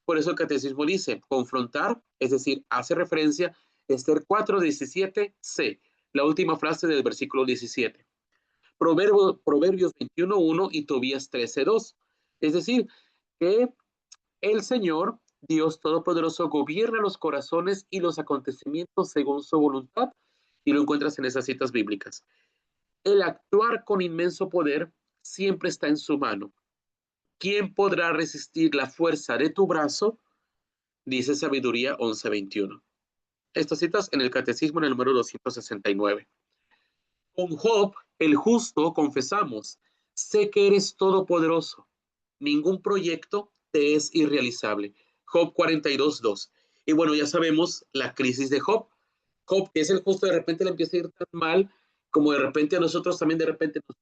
Por eso el catecismo dice confrontar, es decir, hace referencia a Esther 4:17c, la última frase del versículo 17. Proverbios 21:1 y Tobías 13:2. Es decir, que el Señor, Dios Todopoderoso, gobierna los corazones y los acontecimientos según su voluntad, y lo encuentras en esas citas bíblicas. El actuar con inmenso poder siempre está en su mano. ¿Quién podrá resistir la fuerza de tu brazo? Dice Sabiduría 11:21. Estas citas en el Catecismo en el número 269. Con Job, el justo, confesamos, sé que eres todopoderoso. Ningún proyecto te es irrealizable. Job 42:2. Y bueno, ya sabemos la crisis de Job. Job, que es el justo, de repente le empieza a ir tan mal, como de repente a nosotros también de repente nos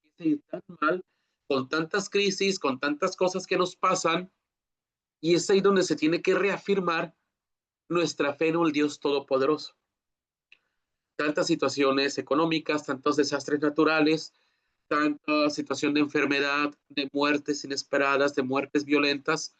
empieza a ir tan mal, con tantas crisis, con tantas cosas que nos pasan, y es ahí donde se tiene que reafirmar nuestra fe en el Dios Todopoderoso. Tantas situaciones económicas, tantos desastres naturales, tanta situación de enfermedad, de muertes inesperadas, de muertes violentas.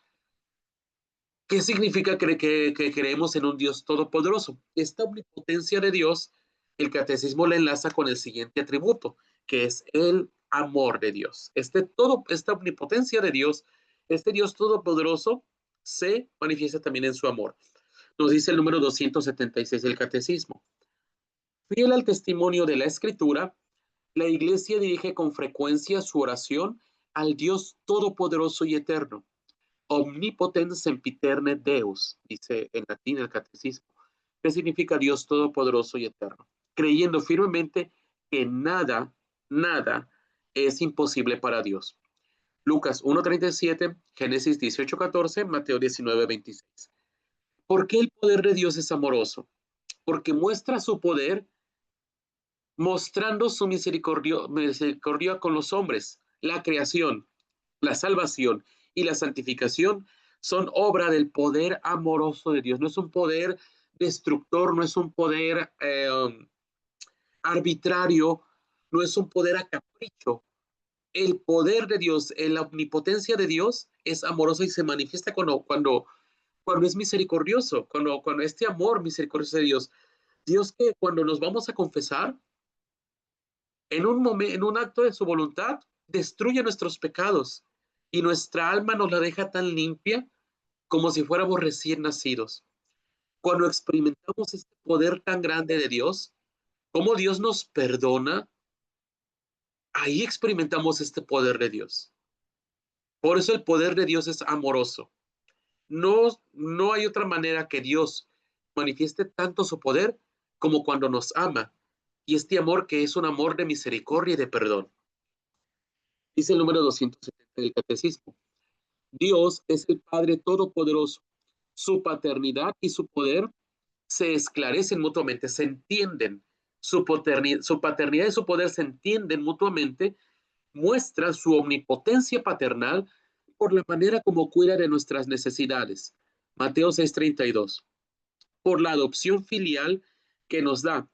¿Qué significa que creemos en un Dios todopoderoso? Esta omnipotencia de Dios, el catecismo la enlaza con el siguiente atributo, que es el amor de Dios. Esta omnipotencia de Dios, este Dios todopoderoso, se manifiesta también en su amor. Nos dice el número 276 del catecismo. Fiel al testimonio de la Escritura, la Iglesia dirige con frecuencia su oración al Dios todopoderoso y eterno. Omnipotens sempiterne Deus, dice en latín el catecismo. ¿Qué significa Dios todopoderoso y eterno? Creyendo firmemente que nada es imposible para Dios. Lucas 1:37, Génesis 18:14, Mateo 19:26. ¿Por qué el poder de Dios es amoroso? Porque muestra su poder mostrando su misericordia con los hombres. La creación, la salvación y la santificación son obra del poder amoroso de Dios. No es un poder destructor, no es un poder arbitrario, no es un poder a capricho. El poder de Dios, la omnipotencia de Dios es amorosa y se manifiesta cuando es misericordioso, cuando este amor misericordioso de Dios. Dios que cuando nos vamos a confesar, en un acto de su voluntad, destruye nuestros pecados y nuestra alma nos la deja tan limpia como si fuéramos recién nacidos. Cuando experimentamos este poder tan grande de Dios, cómo Dios nos perdona, ahí experimentamos este poder de Dios. Por eso el poder de Dios es amoroso. No hay otra manera que Dios manifieste tanto su poder como cuando nos ama. Y este amor que es un amor de misericordia y de perdón. Dice el número 270 del Catecismo. Dios es el Padre Todopoderoso. Su paternidad y su poder se esclarecen mutuamente, se entienden. Su paternidad y su poder se entienden mutuamente, muestra su omnipotencia paternal por la manera como cuida de nuestras necesidades. Mateo 6:32. Por la adopción filial que nos da.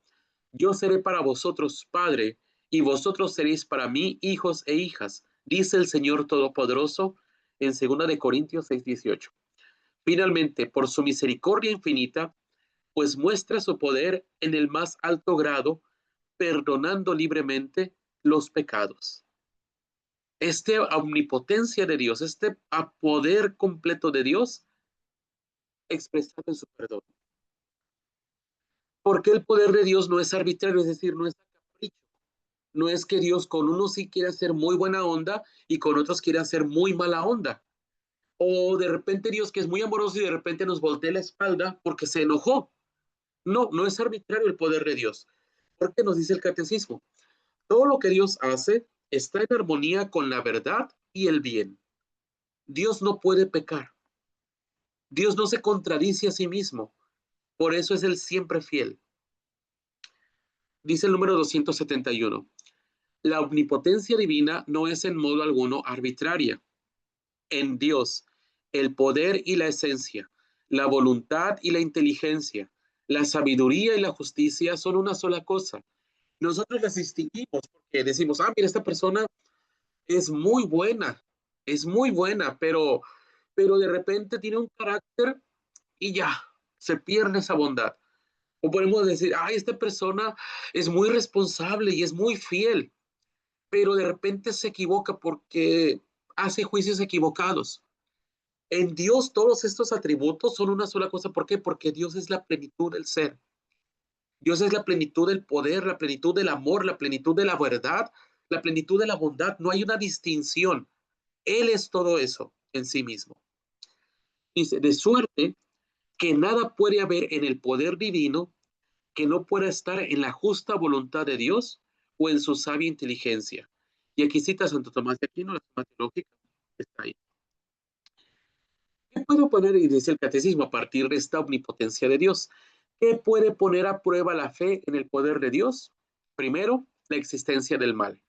Yo seré para vosotros padre, y vosotros seréis para mí hijos e hijas, dice el Señor Todopoderoso en 2 Corintios 6:18. Finalmente, por su misericordia infinita, pues muestra su poder en el más alto grado, perdonando libremente los pecados. Esta omnipotencia de Dios, este poder completo de Dios, expresado en su perdón. Porque el poder de Dios no es arbitrario, es decir, no es a capricho. No es que Dios con unos sí quiere hacer muy buena onda y con otros quiere hacer muy mala onda. O de repente Dios que es muy amoroso y de repente nos voltea la espalda porque se enojó. No, no es arbitrario el poder de Dios. Porque nos dice el catecismo, todo lo que Dios hace está en armonía con la verdad y el bien. Dios no puede pecar. Dios no se contradice a sí mismo. Por eso es Él siempre fiel. Dice el número 271. La omnipotencia divina no es en modo alguno arbitraria. En Dios, el poder y la esencia, la voluntad y la inteligencia, la sabiduría y la justicia son una sola cosa. Nosotros las distinguimos porque decimos, mira, esta persona es muy buena, pero de repente tiene un carácter y ya, se pierde esa bondad. O podemos decir, esta persona es muy responsable y es muy fiel, pero de repente se equivoca porque hace juicios equivocados. En Dios todos estos atributos son una sola cosa. ¿Por qué? Porque Dios es la plenitud del ser. Dios es la plenitud del poder, la plenitud del amor, la plenitud de la verdad, la plenitud de la bondad. No hay una distinción. Él es todo eso en sí mismo. Dice, de suerte que nada puede haber en el poder divino que no pueda estar en la justa voluntad de Dios o en su sabia inteligencia. Y aquí cita a Santo Tomás de Aquino, la suma teológica, está ahí. ¿Qué puedo poner, y dice el catecismo, a partir de esta omnipotencia de Dios? ¿Qué puede poner a prueba la fe en el poder de Dios? Primero, la existencia del mal.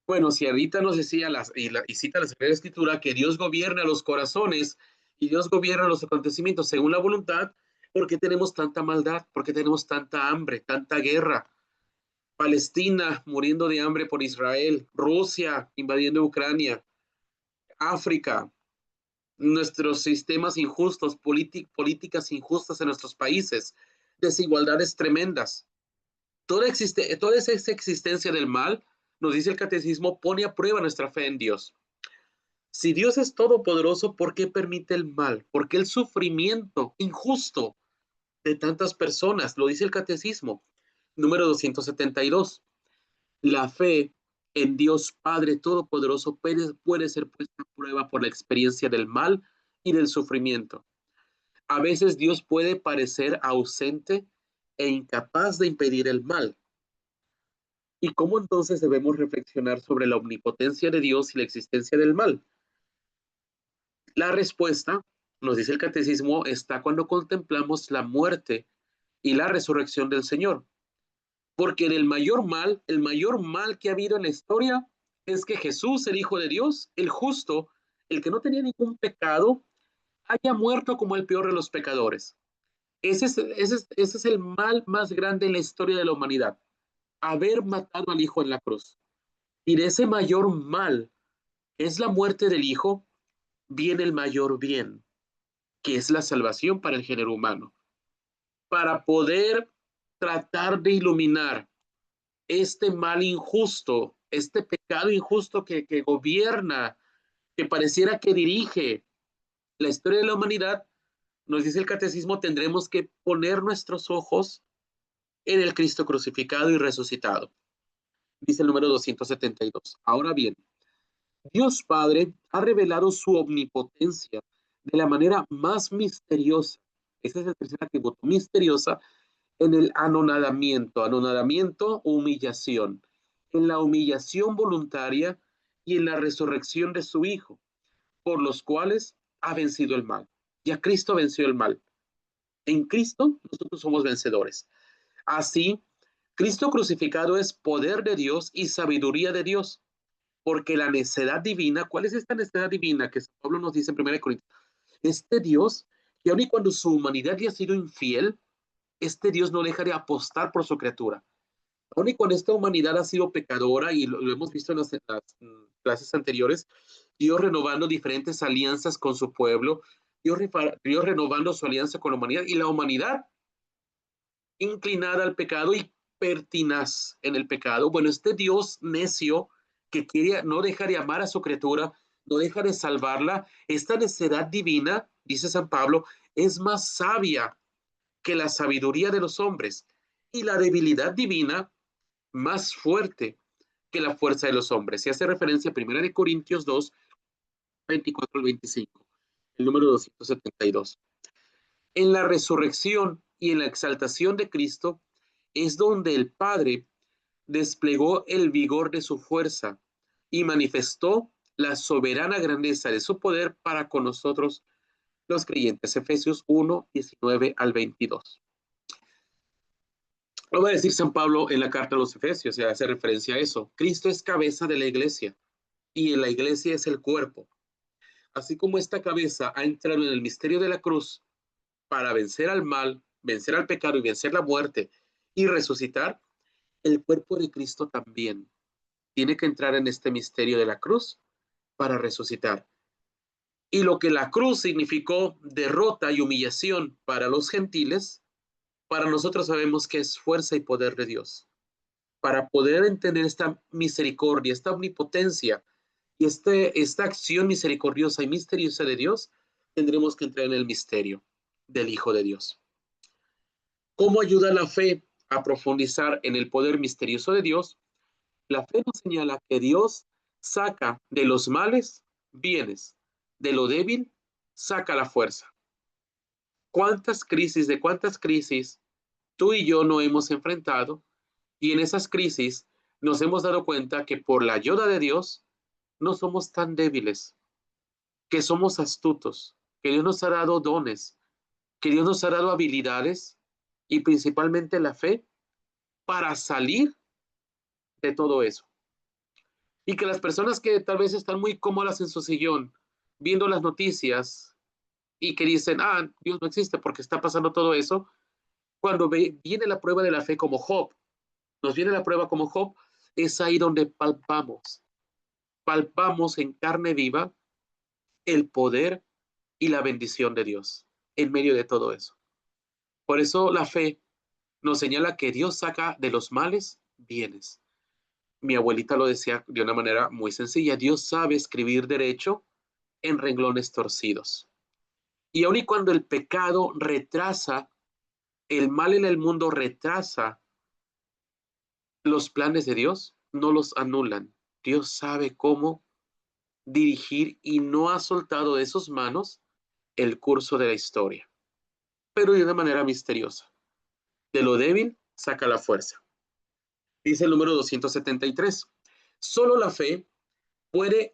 Bueno, si ahorita nos decía y cita la Sagrada Escritura que Dios gobierna los corazones y Dios gobierna los acontecimientos según la voluntad, ¿por qué tenemos tanta maldad? ¿Por qué tenemos tanta hambre, tanta guerra? Palestina muriendo de hambre por Israel, Rusia invadiendo Ucrania, África, nuestros sistemas injustos, políticas injustas en nuestros países, desigualdades tremendas. Toda esa existencia del mal, nos dice el catecismo, pone a prueba nuestra fe en Dios. Si Dios es todopoderoso, ¿por qué permite el mal? ¿Por qué el sufrimiento injusto de tantas personas? Lo dice el catecismo, número 272. La fe en Dios Padre Todopoderoso puede ser puesta a prueba por la experiencia del mal y del sufrimiento. A veces Dios puede parecer ausente e incapaz de impedir el mal. ¿Y cómo entonces debemos reflexionar sobre la omnipotencia de Dios y la existencia del mal? La respuesta, nos dice el catecismo, está cuando contemplamos la muerte y la resurrección del Señor. Porque el mayor mal que ha habido en la historia es que Jesús, el Hijo de Dios, el justo, el que no tenía ningún pecado, haya muerto como el peor de los pecadores. Ese es el mal más grande en la historia de la humanidad, haber matado al Hijo en la cruz. Y de ese mayor mal, que es la muerte del Hijo, viene el mayor bien, que es la salvación para el género humano. Para poder tratar de iluminar este mal injusto, este pecado injusto que gobierna, que pareciera que dirige la historia de la humanidad, nos dice el catecismo, tendremos que poner nuestros ojos en el Cristo crucificado y resucitado. Dice el número 272. Ahora bien, Dios Padre ha revelado su omnipotencia de la manera más misteriosa. Ese es el tercer atributo, misteriosa, en el anonadamiento o humillación, en la humillación voluntaria y en la resurrección de su Hijo, por los cuales ha vencido el mal. Ya Cristo venció el mal. En Cristo nosotros somos vencedores. Así, Cristo crucificado es poder de Dios y sabiduría de Dios, porque la necedad divina, ¿cuál es esta necedad divina que Pablo nos dice en 1 Corintios? Este Dios, que aun y cuando su humanidad le ha sido infiel, este Dios no deja de apostar por su criatura. Aun y cuando esta humanidad ha sido pecadora, y lo hemos visto en las clases anteriores, Dios renovando diferentes alianzas con su pueblo, Dios renovando su alianza con la humanidad, y la humanidad inclinada al pecado y pertinaz en el pecado. Bueno, este Dios necio que quiere no deja de amar a su criatura, no deja de salvarla, esta necedad divina, dice San Pablo, es más sabia que la sabiduría de los hombres y la debilidad divina más fuerte que la fuerza de los hombres. Se hace referencia a 1 Corintios 2, 24 al 25, el número 272. En la resurrección y en la exaltación de Cristo es donde el Padre desplegó el vigor de su fuerza y manifestó la soberana grandeza de su poder para con nosotros los creyentes. Efesios 1, 19 al 22. Lo va a decir San Pablo en la carta a los Efesios, se hace referencia a eso. Cristo es cabeza de la iglesia y la iglesia es el cuerpo. Así como esta cabeza ha entrado en el misterio de la cruz para vencer al mal, vencer al pecado y vencer la muerte y resucitar, el cuerpo de Cristo también tiene que entrar en este misterio de la cruz para resucitar. Y lo que la cruz significó derrota y humillación para los gentiles, para nosotros sabemos que es fuerza y poder de Dios. Para poder entender esta misericordia, esta omnipotencia y esta acción misericordiosa y misteriosa de Dios, tendremos que entrar en el misterio del Hijo de Dios. ¿Cómo ayuda la fe a profundizar en el poder misterioso de Dios? La fe nos señala que Dios saca de los males bienes, de lo débil saca la fuerza. ¿De cuántas crisis tú y yo no hemos enfrentado? Y en esas crisis nos hemos dado cuenta que por la ayuda de Dios no somos tan débiles, que somos astutos, que Dios nos ha dado dones, que Dios nos ha dado habilidades y principalmente la fe para salir de todo eso. Y que las personas que tal vez están muy cómodas en su sillón, viendo las noticias y que dicen, Dios no existe porque está pasando todo eso, cuando viene la prueba de la fe como Job, nos viene la prueba como Job, es ahí donde palpamos en carne viva el poder y la bendición de Dios en medio de todo eso. Por eso la fe nos señala que Dios saca de los males bienes. Mi abuelita lo decía de una manera muy sencilla, Dios sabe escribir derecho en renglones torcidos. Y aun y cuando el pecado retrasa, el mal en el mundo retrasa los planes de Dios, no los anulan. Dios sabe cómo dirigir y no ha soltado de sus manos el curso de la historia, pero de una manera misteriosa. De lo débil saca la fuerza. Dice el número 273. Solo la fe puede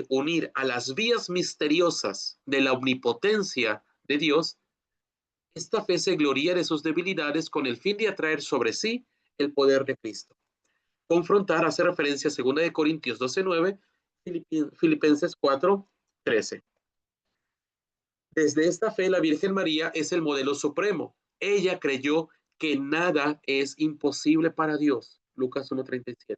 unir a las vías misteriosas de la omnipotencia de Dios. Esta fe se gloría de sus debilidades con el fin de atraer sobre sí el poder de Cristo. Confrontar hace referencia a 2 Corintios 12:9, Filipenses 4:13. Desde esta fe, la Virgen María es el modelo supremo. Ella creyó que nada es imposible para Dios. Lucas 1:37.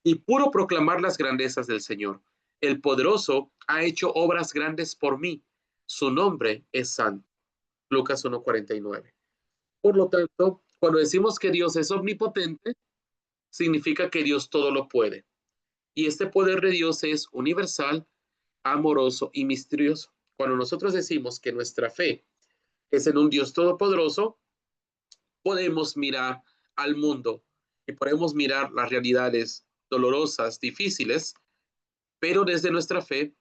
Y puro proclamar las grandezas del Señor. El poderoso ha hecho obras grandes por mí. Su nombre es santo. Lucas 1:49. Por lo tanto, cuando decimos que Dios es omnipotente, significa que Dios todo lo puede. Y este poder de Dios es universal, amoroso y misterioso. Cuando nosotros decimos que nuestra fe es en un Dios todopoderoso, podemos mirar al mundo y podemos mirar las realidades dolorosas, difíciles, pero desde nuestra fe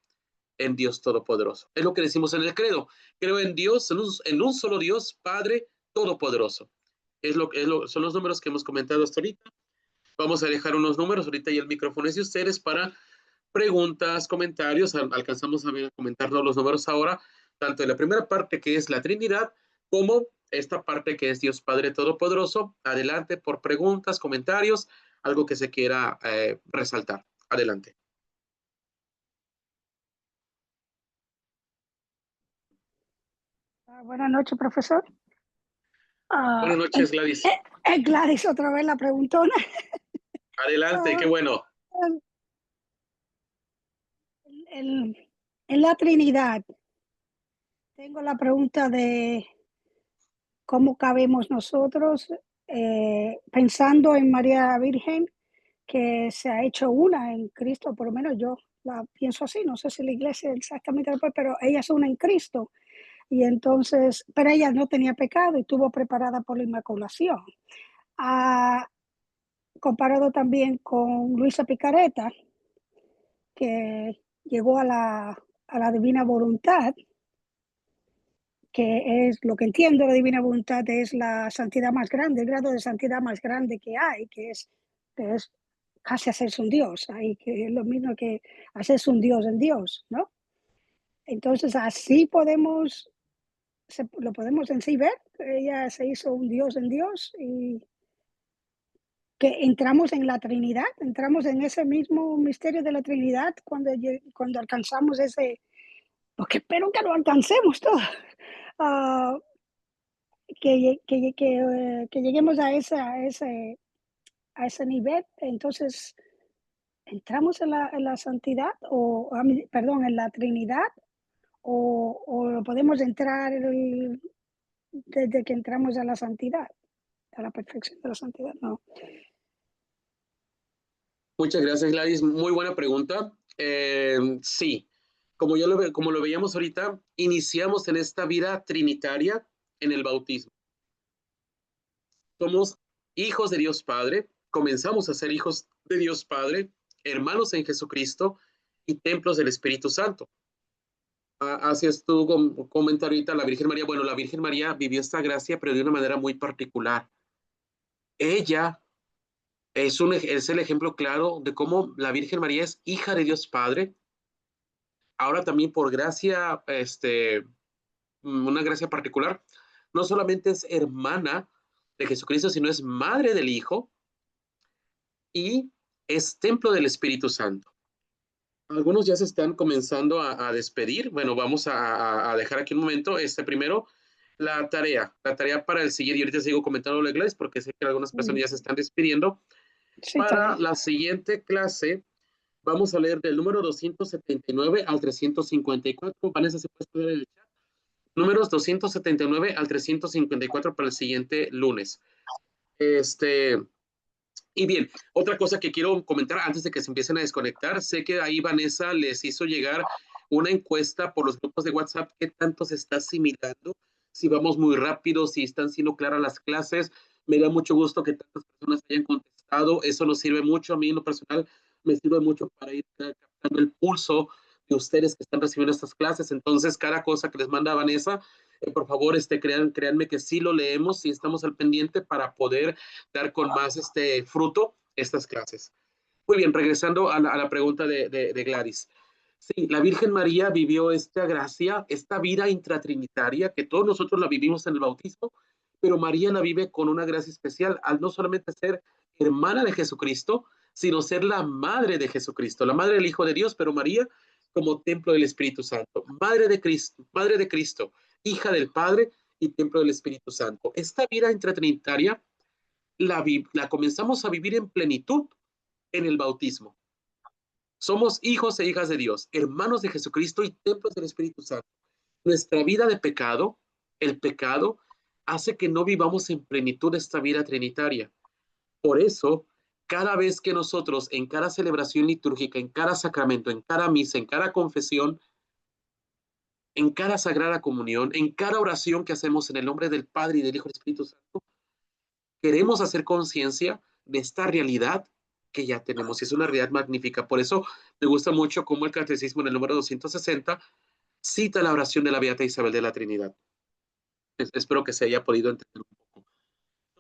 en Dios todopoderoso. Es lo que decimos en el credo. Creo en Dios, en un solo Dios, Padre todopoderoso. Son los números que hemos comentado hasta ahorita. Vamos a dejar unos números ahorita y el micrófono es de ustedes para preguntas, comentarios. Alcanzamos a comentarnos los números ahora, tanto en la primera parte que es la Trinidad, como esta parte que es Dios Padre Todopoderoso. Adelante por preguntas, comentarios, algo que se quiera resaltar. Adelante. Buenas noches, profesor. Buenas noches, Gladys. Gladys, otra vez la preguntona. Adelante, qué bueno. En la Trinidad, tengo la pregunta de cómo cabemos nosotros, pensando en María Virgen, que se ha hecho una en Cristo, por lo menos yo la pienso así, no sé si la iglesia exactamente después, pero ella es una en Cristo. Y entonces, pero ella no tenía pecado y estuvo preparada por la Inmaculación. Comparado también con Luisa Picareta, que llegó a la divina voluntad, que es lo que entiendo, la divina voluntad es la santidad más grande, el grado de santidad más grande que hay, que es casi hacerse un Dios, ahí, que es lo mismo que hacerse un Dios en Dios, ¿no? Entonces, así lo podemos en sí ver, ella se hizo un Dios en Dios y que entramos en la Trinidad, entramos en ese mismo misterio de la Trinidad cuando alcanzamos ese, porque espero que lo alcancemos todo, ah, que lleguemos a ese nivel, entonces entramos en la santidad, perdón, en la Trinidad, o lo podemos entrar desde que entramos a la santidad, a la perfección de la santidad, no. Muchas gracias, Gladys. Muy buena pregunta. Sí, como lo veíamos ahorita, iniciamos en esta vida trinitaria en el bautismo. Somos hijos de Dios Padre, comenzamos a ser hijos de Dios Padre, hermanos en Jesucristo y templos del Espíritu Santo. Así es tu comentario ahorita, la Virgen María. Bueno, la Virgen María vivió esta gracia, pero de una manera muy particular. Ella es el ejemplo claro de cómo la Virgen María es hija de Dios Padre. Ahora también por gracia, una gracia particular, no solamente es hermana de Jesucristo, sino es madre del Hijo y es templo del Espíritu Santo. Algunos ya se están comenzando a despedir. Bueno, vamos a dejar aquí un momento. Primero, la tarea para el siguiente, y ahorita sigo comentando lo de inglés porque sé que algunas personas ya se están despidiendo. Sí, Para la siguiente clase, vamos a leer del número 279 al 354. Vanessa, ¿se puede poner en el chat? Números 279 al 354 para el siguiente lunes. Y bien, otra cosa que quiero comentar antes de que se empiecen a desconectar, sé que ahí Vanessa les hizo llegar una encuesta por los grupos de WhatsApp, qué tanto se está asimilando, si vamos muy rápido, si están siendo claras las clases. Me da mucho gusto que tantas personas hayan contestado, eso nos sirve mucho, a mí en lo personal me sirve mucho para ir captando el pulso de ustedes que están recibiendo estas clases. Entonces, cada cosa que les manda Vanessa, por favor, créanme que sí lo leemos y estamos al pendiente para poder dar con más fruto estas clases. Muy bien, regresando a la pregunta de Gladys. Sí, la Virgen María vivió esta gracia, esta vida intratrinitaria, que todos nosotros la vivimos en el bautismo, pero María la vive con una gracia especial, al no solamente ser hermana de Jesucristo, sino ser la madre de Jesucristo, la madre del Hijo de Dios, pero María como templo del Espíritu Santo, madre de Cristo, hija del Padre y templo del Espíritu Santo. Esta vida intratrinitaria la comenzamos a vivir en plenitud en el bautismo. Somos hijos e hijas de Dios, hermanos de Jesucristo y templos del Espíritu Santo. Nuestra vida de pecado, el pecado, hace que no vivamos en plenitud esta vida trinitaria. Por eso, cada vez que nosotros, en cada celebración litúrgica, en cada sacramento, en cada misa, en cada confesión, en cada sagrada comunión, en cada oración que hacemos en el nombre del Padre y del Hijo y del Espíritu Santo, queremos hacer conciencia de esta realidad que ya tenemos y es una realidad magnífica. Por eso me gusta mucho cómo el catecismo en el número 260 cita la oración de la Beata Isabel de la Trinidad. Espero que se haya podido entender un poco.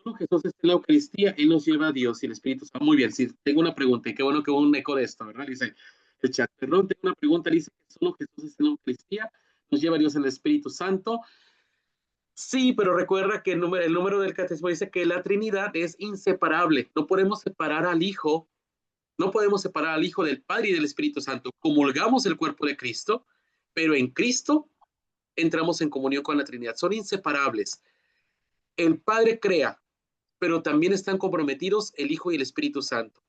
Solo Jesús está en la Eucaristía, Él nos lleva a Dios y el Espíritu Santo. Muy bien, sí, tengo una pregunta y qué bueno que hubo un eco de esto, ¿verdad? Dice el chat, perdón, tengo una pregunta, dice que solo Jesús está en la Eucaristía, nos lleva a Dios en el Espíritu Santo. Sí, pero recuerda que el número del catecismo dice que la Trinidad es inseparable. No podemos separar al Hijo, no podemos separar al Hijo del Padre y del Espíritu Santo. Comulgamos el cuerpo de Cristo, pero en Cristo entramos en comunión con la Trinidad. Son inseparables. El Padre crea, pero también están comprometidos el Hijo y el Espíritu Santo.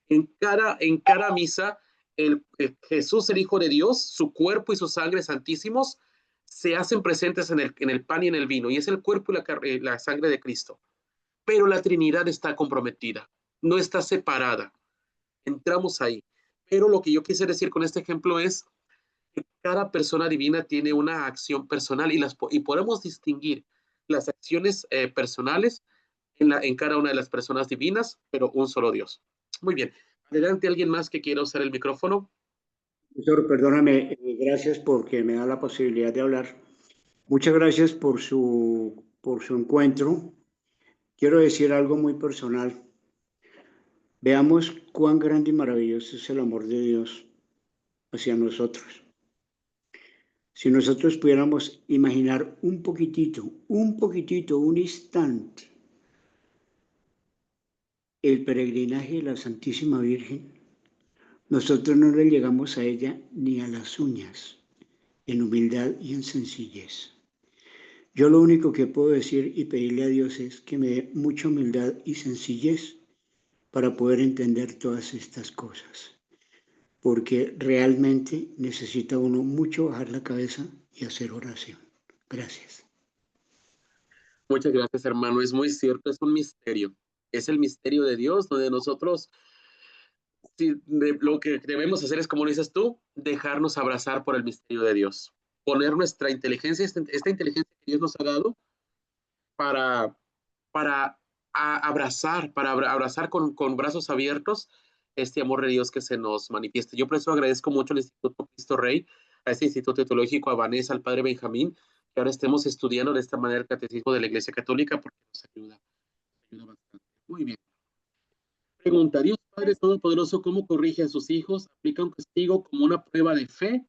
En cada misa, Jesús, el Hijo de Dios, su cuerpo y su sangre santísimos, se hacen presentes en el pan y en el vino, y es el cuerpo y la sangre de Cristo. Pero la Trinidad está comprometida, no está separada. Entramos ahí. Pero lo que yo quise decir con este ejemplo es que cada persona divina tiene una acción personal y podemos distinguir las acciones personales en cada una de las personas divinas, pero un solo Dios. Muy bien. Adelante, ¿alguien más que quiera usar el micrófono? Profesor, perdóname, gracias porque me da la posibilidad de hablar. Muchas gracias por su encuentro. Quiero decir algo muy personal. Veamos cuán grande y maravilloso es el amor de Dios hacia nosotros. Si nosotros pudiéramos imaginar un poquitito, un instante, el peregrinaje de la Santísima Virgen, nosotros no le llegamos a ella ni a las uñas, en humildad y en sencillez. Yo lo único que puedo decir y pedirle a Dios es que me dé mucha humildad y sencillez para poder entender todas estas cosas, porque realmente necesita uno mucho bajar la cabeza y hacer oración. Gracias. Muchas gracias, hermano. Es muy cierto, es un misterio. Es el misterio de Dios, donde nosotros lo que debemos hacer es, como dices tú, dejarnos abrazar por el misterio de Dios. Poner nuestra inteligencia, esta inteligencia que Dios nos ha dado para, para abrazar con brazos abiertos este amor de Dios que se nos manifiesta. Yo por eso agradezco mucho al Instituto Cristo Rey, a este Instituto Teológico, a Vanessa, al Padre Benjamín, que ahora estemos estudiando de esta manera el Catecismo de la Iglesia Católica, porque nos ayuda bastante. Muy bien. Pregunta, Dios Padre Todopoderoso, ¿cómo corrige a sus hijos? ¿Aplica un castigo como una prueba de fe?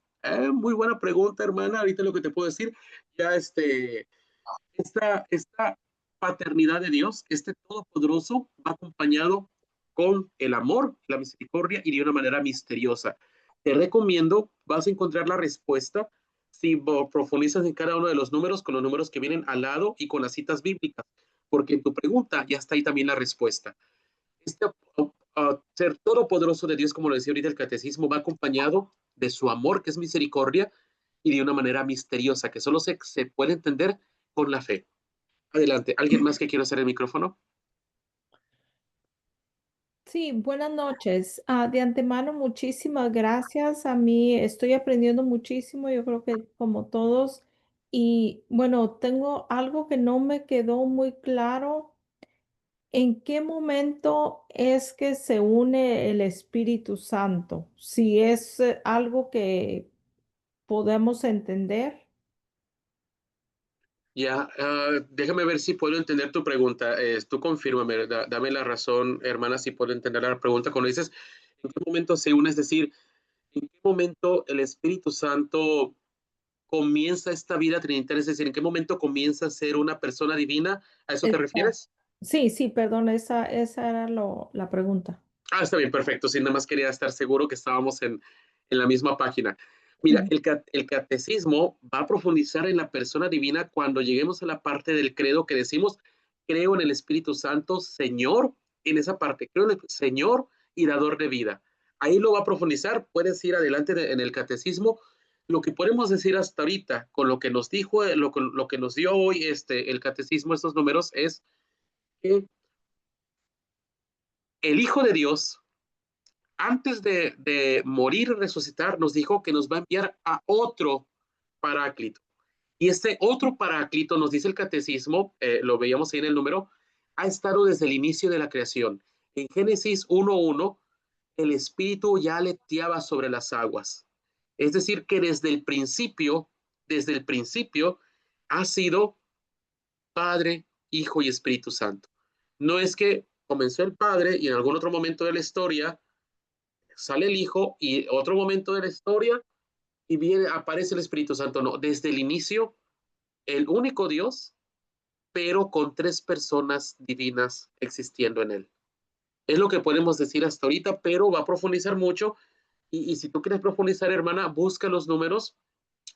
Muy buena pregunta, hermana. Ahorita lo que te puedo decir, ya esta paternidad de Dios, este Todopoderoso, va acompañado con el amor, la misericordia y de una manera misteriosa. Te recomiendo, vas a encontrar la respuesta si profundizas en cada uno de los números, con los números que vienen al lado y con las citas bíblicas, porque en tu pregunta ya está ahí también la respuesta. Este ser todopoderoso de Dios, como lo decía ahorita el catecismo, va acompañado de su amor, que es misericordia, y de una manera misteriosa, que solo se puede entender con la fe. Adelante. ¿Alguien más que quiera hacer el micrófono? Sí, buenas noches. De antemano, muchísimas gracias. A mí estoy aprendiendo muchísimo, yo creo que como todos. Y bueno, tengo algo que no me quedó muy claro. ¿En qué momento es que se une el Espíritu Santo? Si es algo que podemos entender. Ya, déjame ver si puedo entender tu pregunta. Tú confírmame, dame la razón, hermana, si puedo entender la pregunta. Cuando dices, ¿en qué momento se une? Es decir, ¿en qué momento el Espíritu Santo comienza esta vida trinitaria? Es decir, ¿en qué momento comienza a ser una persona divina? ¿A eso te Exacto. refieres? Sí, sí, perdón, esa era la pregunta. Está bien, perfecto. Sí, nada más quería estar seguro que estábamos en la misma página. Mira, Mm. el catecismo va a profundizar en la persona divina cuando lleguemos a la parte del credo que decimos, creo en el Espíritu Santo, Señor, en esa parte, creo en el Señor y dador de vida. Ahí lo va a profundizar, puedes ir adelante en el catecismo. Lo que podemos decir hasta ahorita, con lo que nos dijo, lo que nos dio hoy el catecismo, estos números, es que el Hijo de Dios, antes de morir y resucitar, nos dijo que nos va a enviar a otro paráclito. Y este otro paráclito, nos dice el catecismo, lo veíamos ahí en el número, ha estado desde el inicio de la creación. En Génesis 1:1, el Espíritu ya aleteaba sobre las aguas. Es decir, que desde el principio, ha sido Padre, Hijo y Espíritu Santo. No es que comenzó el Padre y en algún otro momento de la historia sale el Hijo y otro momento de la historia y aparece el Espíritu Santo. No, desde el inicio, el único Dios, pero con tres personas divinas existiendo en él. Es lo que podemos decir hasta ahorita, pero va a profundizar mucho. Y si tú quieres profundizar, hermana, busca los números.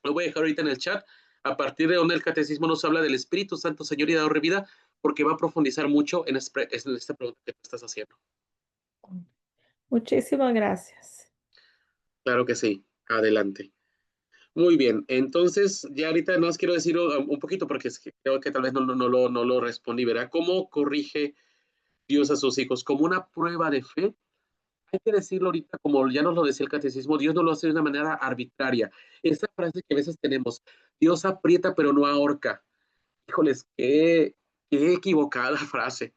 Lo voy a dejar ahorita en el chat. A partir de donde el catecismo nos habla del Espíritu Santo, Señor y dador de vida, porque va a profundizar mucho en esta pregunta que tú estás haciendo. Muchísimas gracias. Claro que sí. Adelante. Muy bien, entonces ya ahorita no os quiero decir un poquito porque es que creo que tal vez no lo respondí, ¿verdad? ¿Cómo corrige Dios a sus hijos? Como una prueba de fe. Hay que decirlo ahorita, como ya nos lo decía el catecismo, Dios no lo hace de una manera arbitraria. Esa frase que a veces tenemos, Dios aprieta pero no ahorca. Híjoles, qué equivocada frase.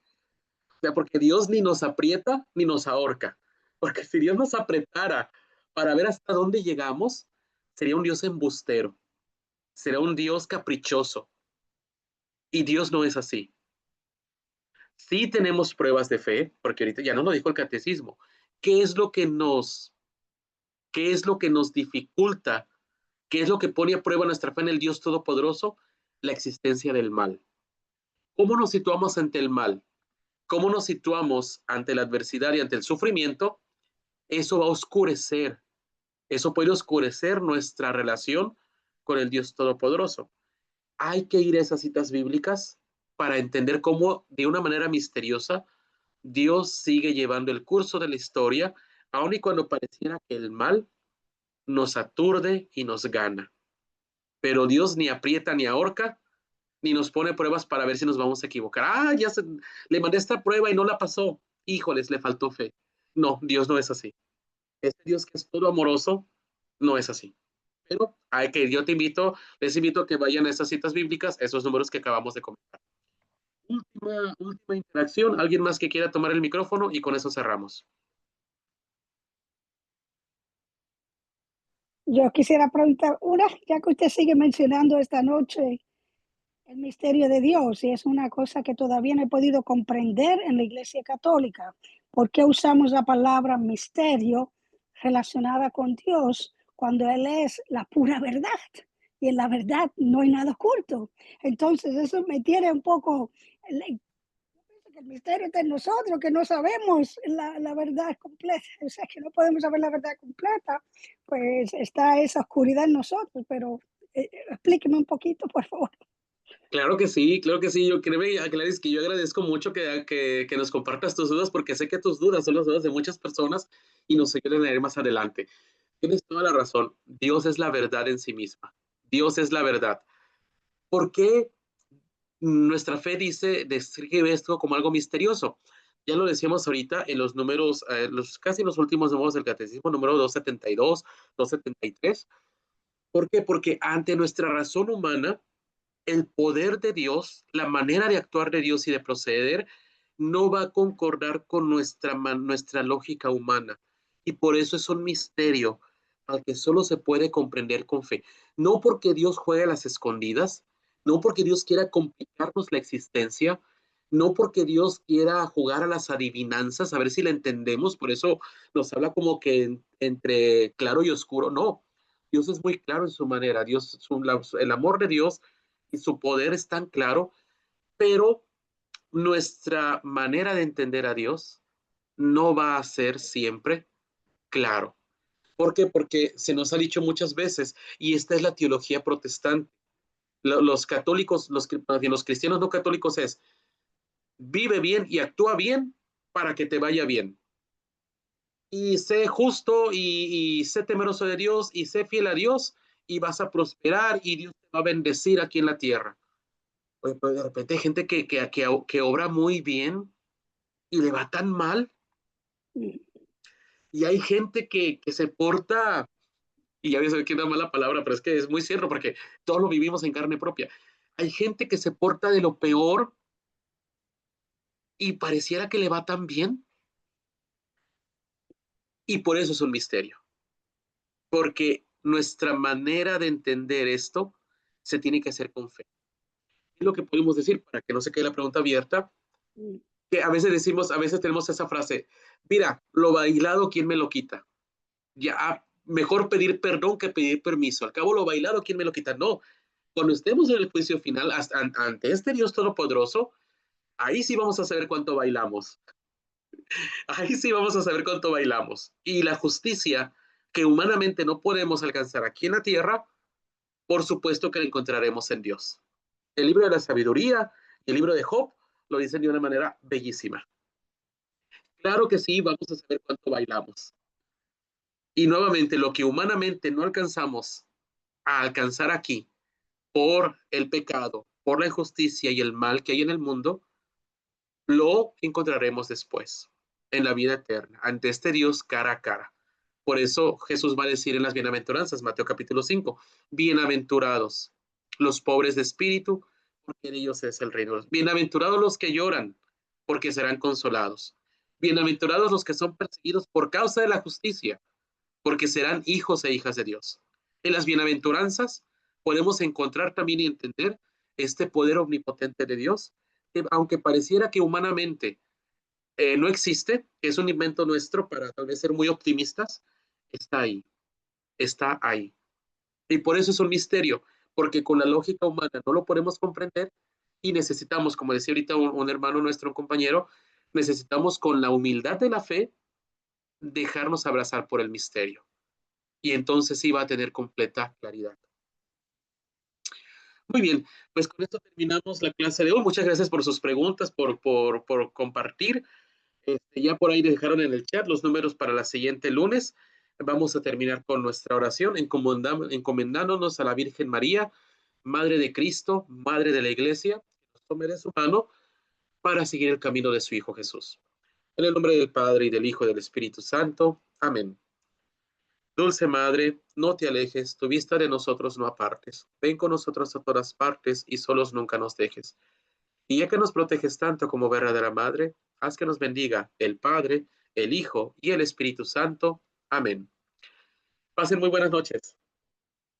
O sea, porque Dios ni nos aprieta ni nos ahorca. Porque si Dios nos apretara para ver hasta dónde llegamos, sería un Dios embustero. será un Dios caprichoso. Y Dios no es así. Sí tenemos pruebas de fe, porque ahorita ya nos lo dijo el catecismo. ¿Qué es lo que nos, qué es lo que nos dificulta? ¿Qué es lo que pone a prueba nuestra fe en el Dios Todopoderoso? La existencia del mal. ¿Cómo nos situamos ante el mal? ¿Cómo nos situamos ante la adversidad y ante el sufrimiento? Eso va a oscurecer, eso puede oscurecer nuestra relación con el Dios Todopoderoso. Hay que ir a esas citas bíblicas para entender cómo, de una manera misteriosa, Dios sigue llevando el curso de la historia, aun y cuando pareciera que el mal nos aturde y nos gana. Pero Dios ni aprieta ni ahorca, ni nos pone pruebas para ver si nos vamos a equivocar. Le mandé esta prueba y no la pasó. Híjoles, le faltó fe. No, Dios no es así. Este Dios que es todo amoroso, no es así. Pero les invito a que vayan a esas citas bíblicas, esos números que acabamos de comentar. Última interacción. ¿Alguien más que quiera tomar el micrófono? Y con eso cerramos. Yo quisiera preguntar ya que usted sigue mencionando esta noche el misterio de Dios, y es una cosa que todavía no he podido comprender en la Iglesia Católica. ¿Por qué usamos la palabra misterio relacionada con Dios cuando Él es la pura verdad? Y en la verdad no hay nada oculto. Entonces eso me tiene un poco... que el misterio está en nosotros, que no sabemos la verdad completa, o sea, que no podemos saber la verdad completa, pues está esa oscuridad en nosotros, pero explíqueme un poquito, por favor. Claro que sí, claro que sí. Yo creo, Gladys, que yo agradezco mucho que nos compartas tus dudas, porque sé que tus dudas son las dudas de muchas personas y nos ayudan a ir más adelante. Tienes toda la razón. Dios es la verdad en sí misma. Dios es la verdad. ¿Por qué nuestra fe describe esto como algo misterioso? Ya lo decíamos ahorita en los números, casi los últimos números del catecismo, número 272, 273. ¿Por qué? Porque ante nuestra razón humana, el poder de Dios, la manera de actuar de Dios y de proceder, no va a concordar con nuestra lógica humana. Y por eso es un misterio al que solo se puede comprender con fe. No porque Dios juegue a las escondidas, no porque Dios quiera complicarnos la existencia, no porque Dios quiera jugar a las adivinanzas, a ver si la entendemos, por eso nos habla como que entre claro y oscuro. No, Dios es muy claro en su manera. El amor de Dios y su poder es tan claro, pero nuestra manera de entender a Dios no va a ser siempre claro. ¿Por qué? Porque se nos ha dicho muchas veces, y esta es la teología protestante. Los católicos, los cristianos no católicos es, vive bien y actúa bien para que te vaya bien. Y sé justo y sé temeroso de Dios y sé fiel a Dios y vas a prosperar y Dios te va a bendecir aquí en la tierra. Oye, pero de repente hay gente que obra muy bien y le va tan mal. Y hay gente que se porta, y ya voy a saber que es una mala palabra, pero es que es muy cierto porque todos lo vivimos en carne propia. Hay gente que se porta de lo peor y pareciera que le va tan bien. Y por eso es un misterio. Porque nuestra manera de entender esto se tiene que hacer con fe. Es lo que podemos decir para que no se quede la pregunta abierta. Que a veces tenemos esa frase, mira, lo bailado, ¿quién me lo quita? Ya, mejor pedir perdón que pedir permiso. Al cabo, lo bailado, ¿quién me lo quita? No, cuando estemos en el juicio final, ante este Dios Todopoderoso, ahí sí vamos a saber cuánto bailamos. Ahí sí vamos a saber cuánto bailamos. Y la justicia que humanamente no podemos alcanzar aquí en la tierra, por supuesto que la encontraremos en Dios. El libro de la sabiduría, el libro de Job, lo dicen de una manera bellísima. Claro que sí, vamos a saber cuánto bailamos. Y nuevamente, lo que humanamente no alcanzamos a alcanzar aquí por el pecado, por la injusticia y el mal que hay en el mundo, lo encontraremos después, en la vida eterna, ante este Dios cara a cara. Por eso Jesús va a decir en las bienaventuranzas, Mateo capítulo 5, bienaventurados los pobres de espíritu, porque de ellos es el reino. Bienaventurados los que lloran, porque serán consolados. Bienaventurados los que son perseguidos por causa de la justicia, porque serán hijos e hijas de Dios. En las bienaventuranzas podemos encontrar también y entender este poder omnipotente de Dios, que aunque pareciera que humanamente no existe, que es un invento nuestro para tal vez ser muy optimistas, está ahí, está ahí. Y por eso es un misterio, porque con la lógica humana no lo podemos comprender y necesitamos, como decía ahorita un hermano nuestro, un compañero, necesitamos con la humildad de la fe dejarnos abrazar por el misterio. Y entonces sí va a tener completa claridad. Muy bien, pues con esto terminamos la clase de hoy. Muchas gracias por sus preguntas, por compartir. Ya por ahí dejaron en el chat los números para la siguiente lunes. Vamos a terminar con nuestra oración, encomendándonos a la Virgen María, Madre de Cristo, Madre de la Iglesia, que nos tome de su mano para seguir el camino de su Hijo Jesús. En el nombre del Padre, y del Hijo, y del Espíritu Santo. Amén. Dulce Madre, no te alejes, tu vista de nosotros no apartes. Ven con nosotros a todas partes y solos nunca nos dejes. Y ya que nos proteges tanto como verdadera Madre, haz que nos bendiga el Padre, el Hijo y el Espíritu Santo. Amén. Pasen muy buenas noches.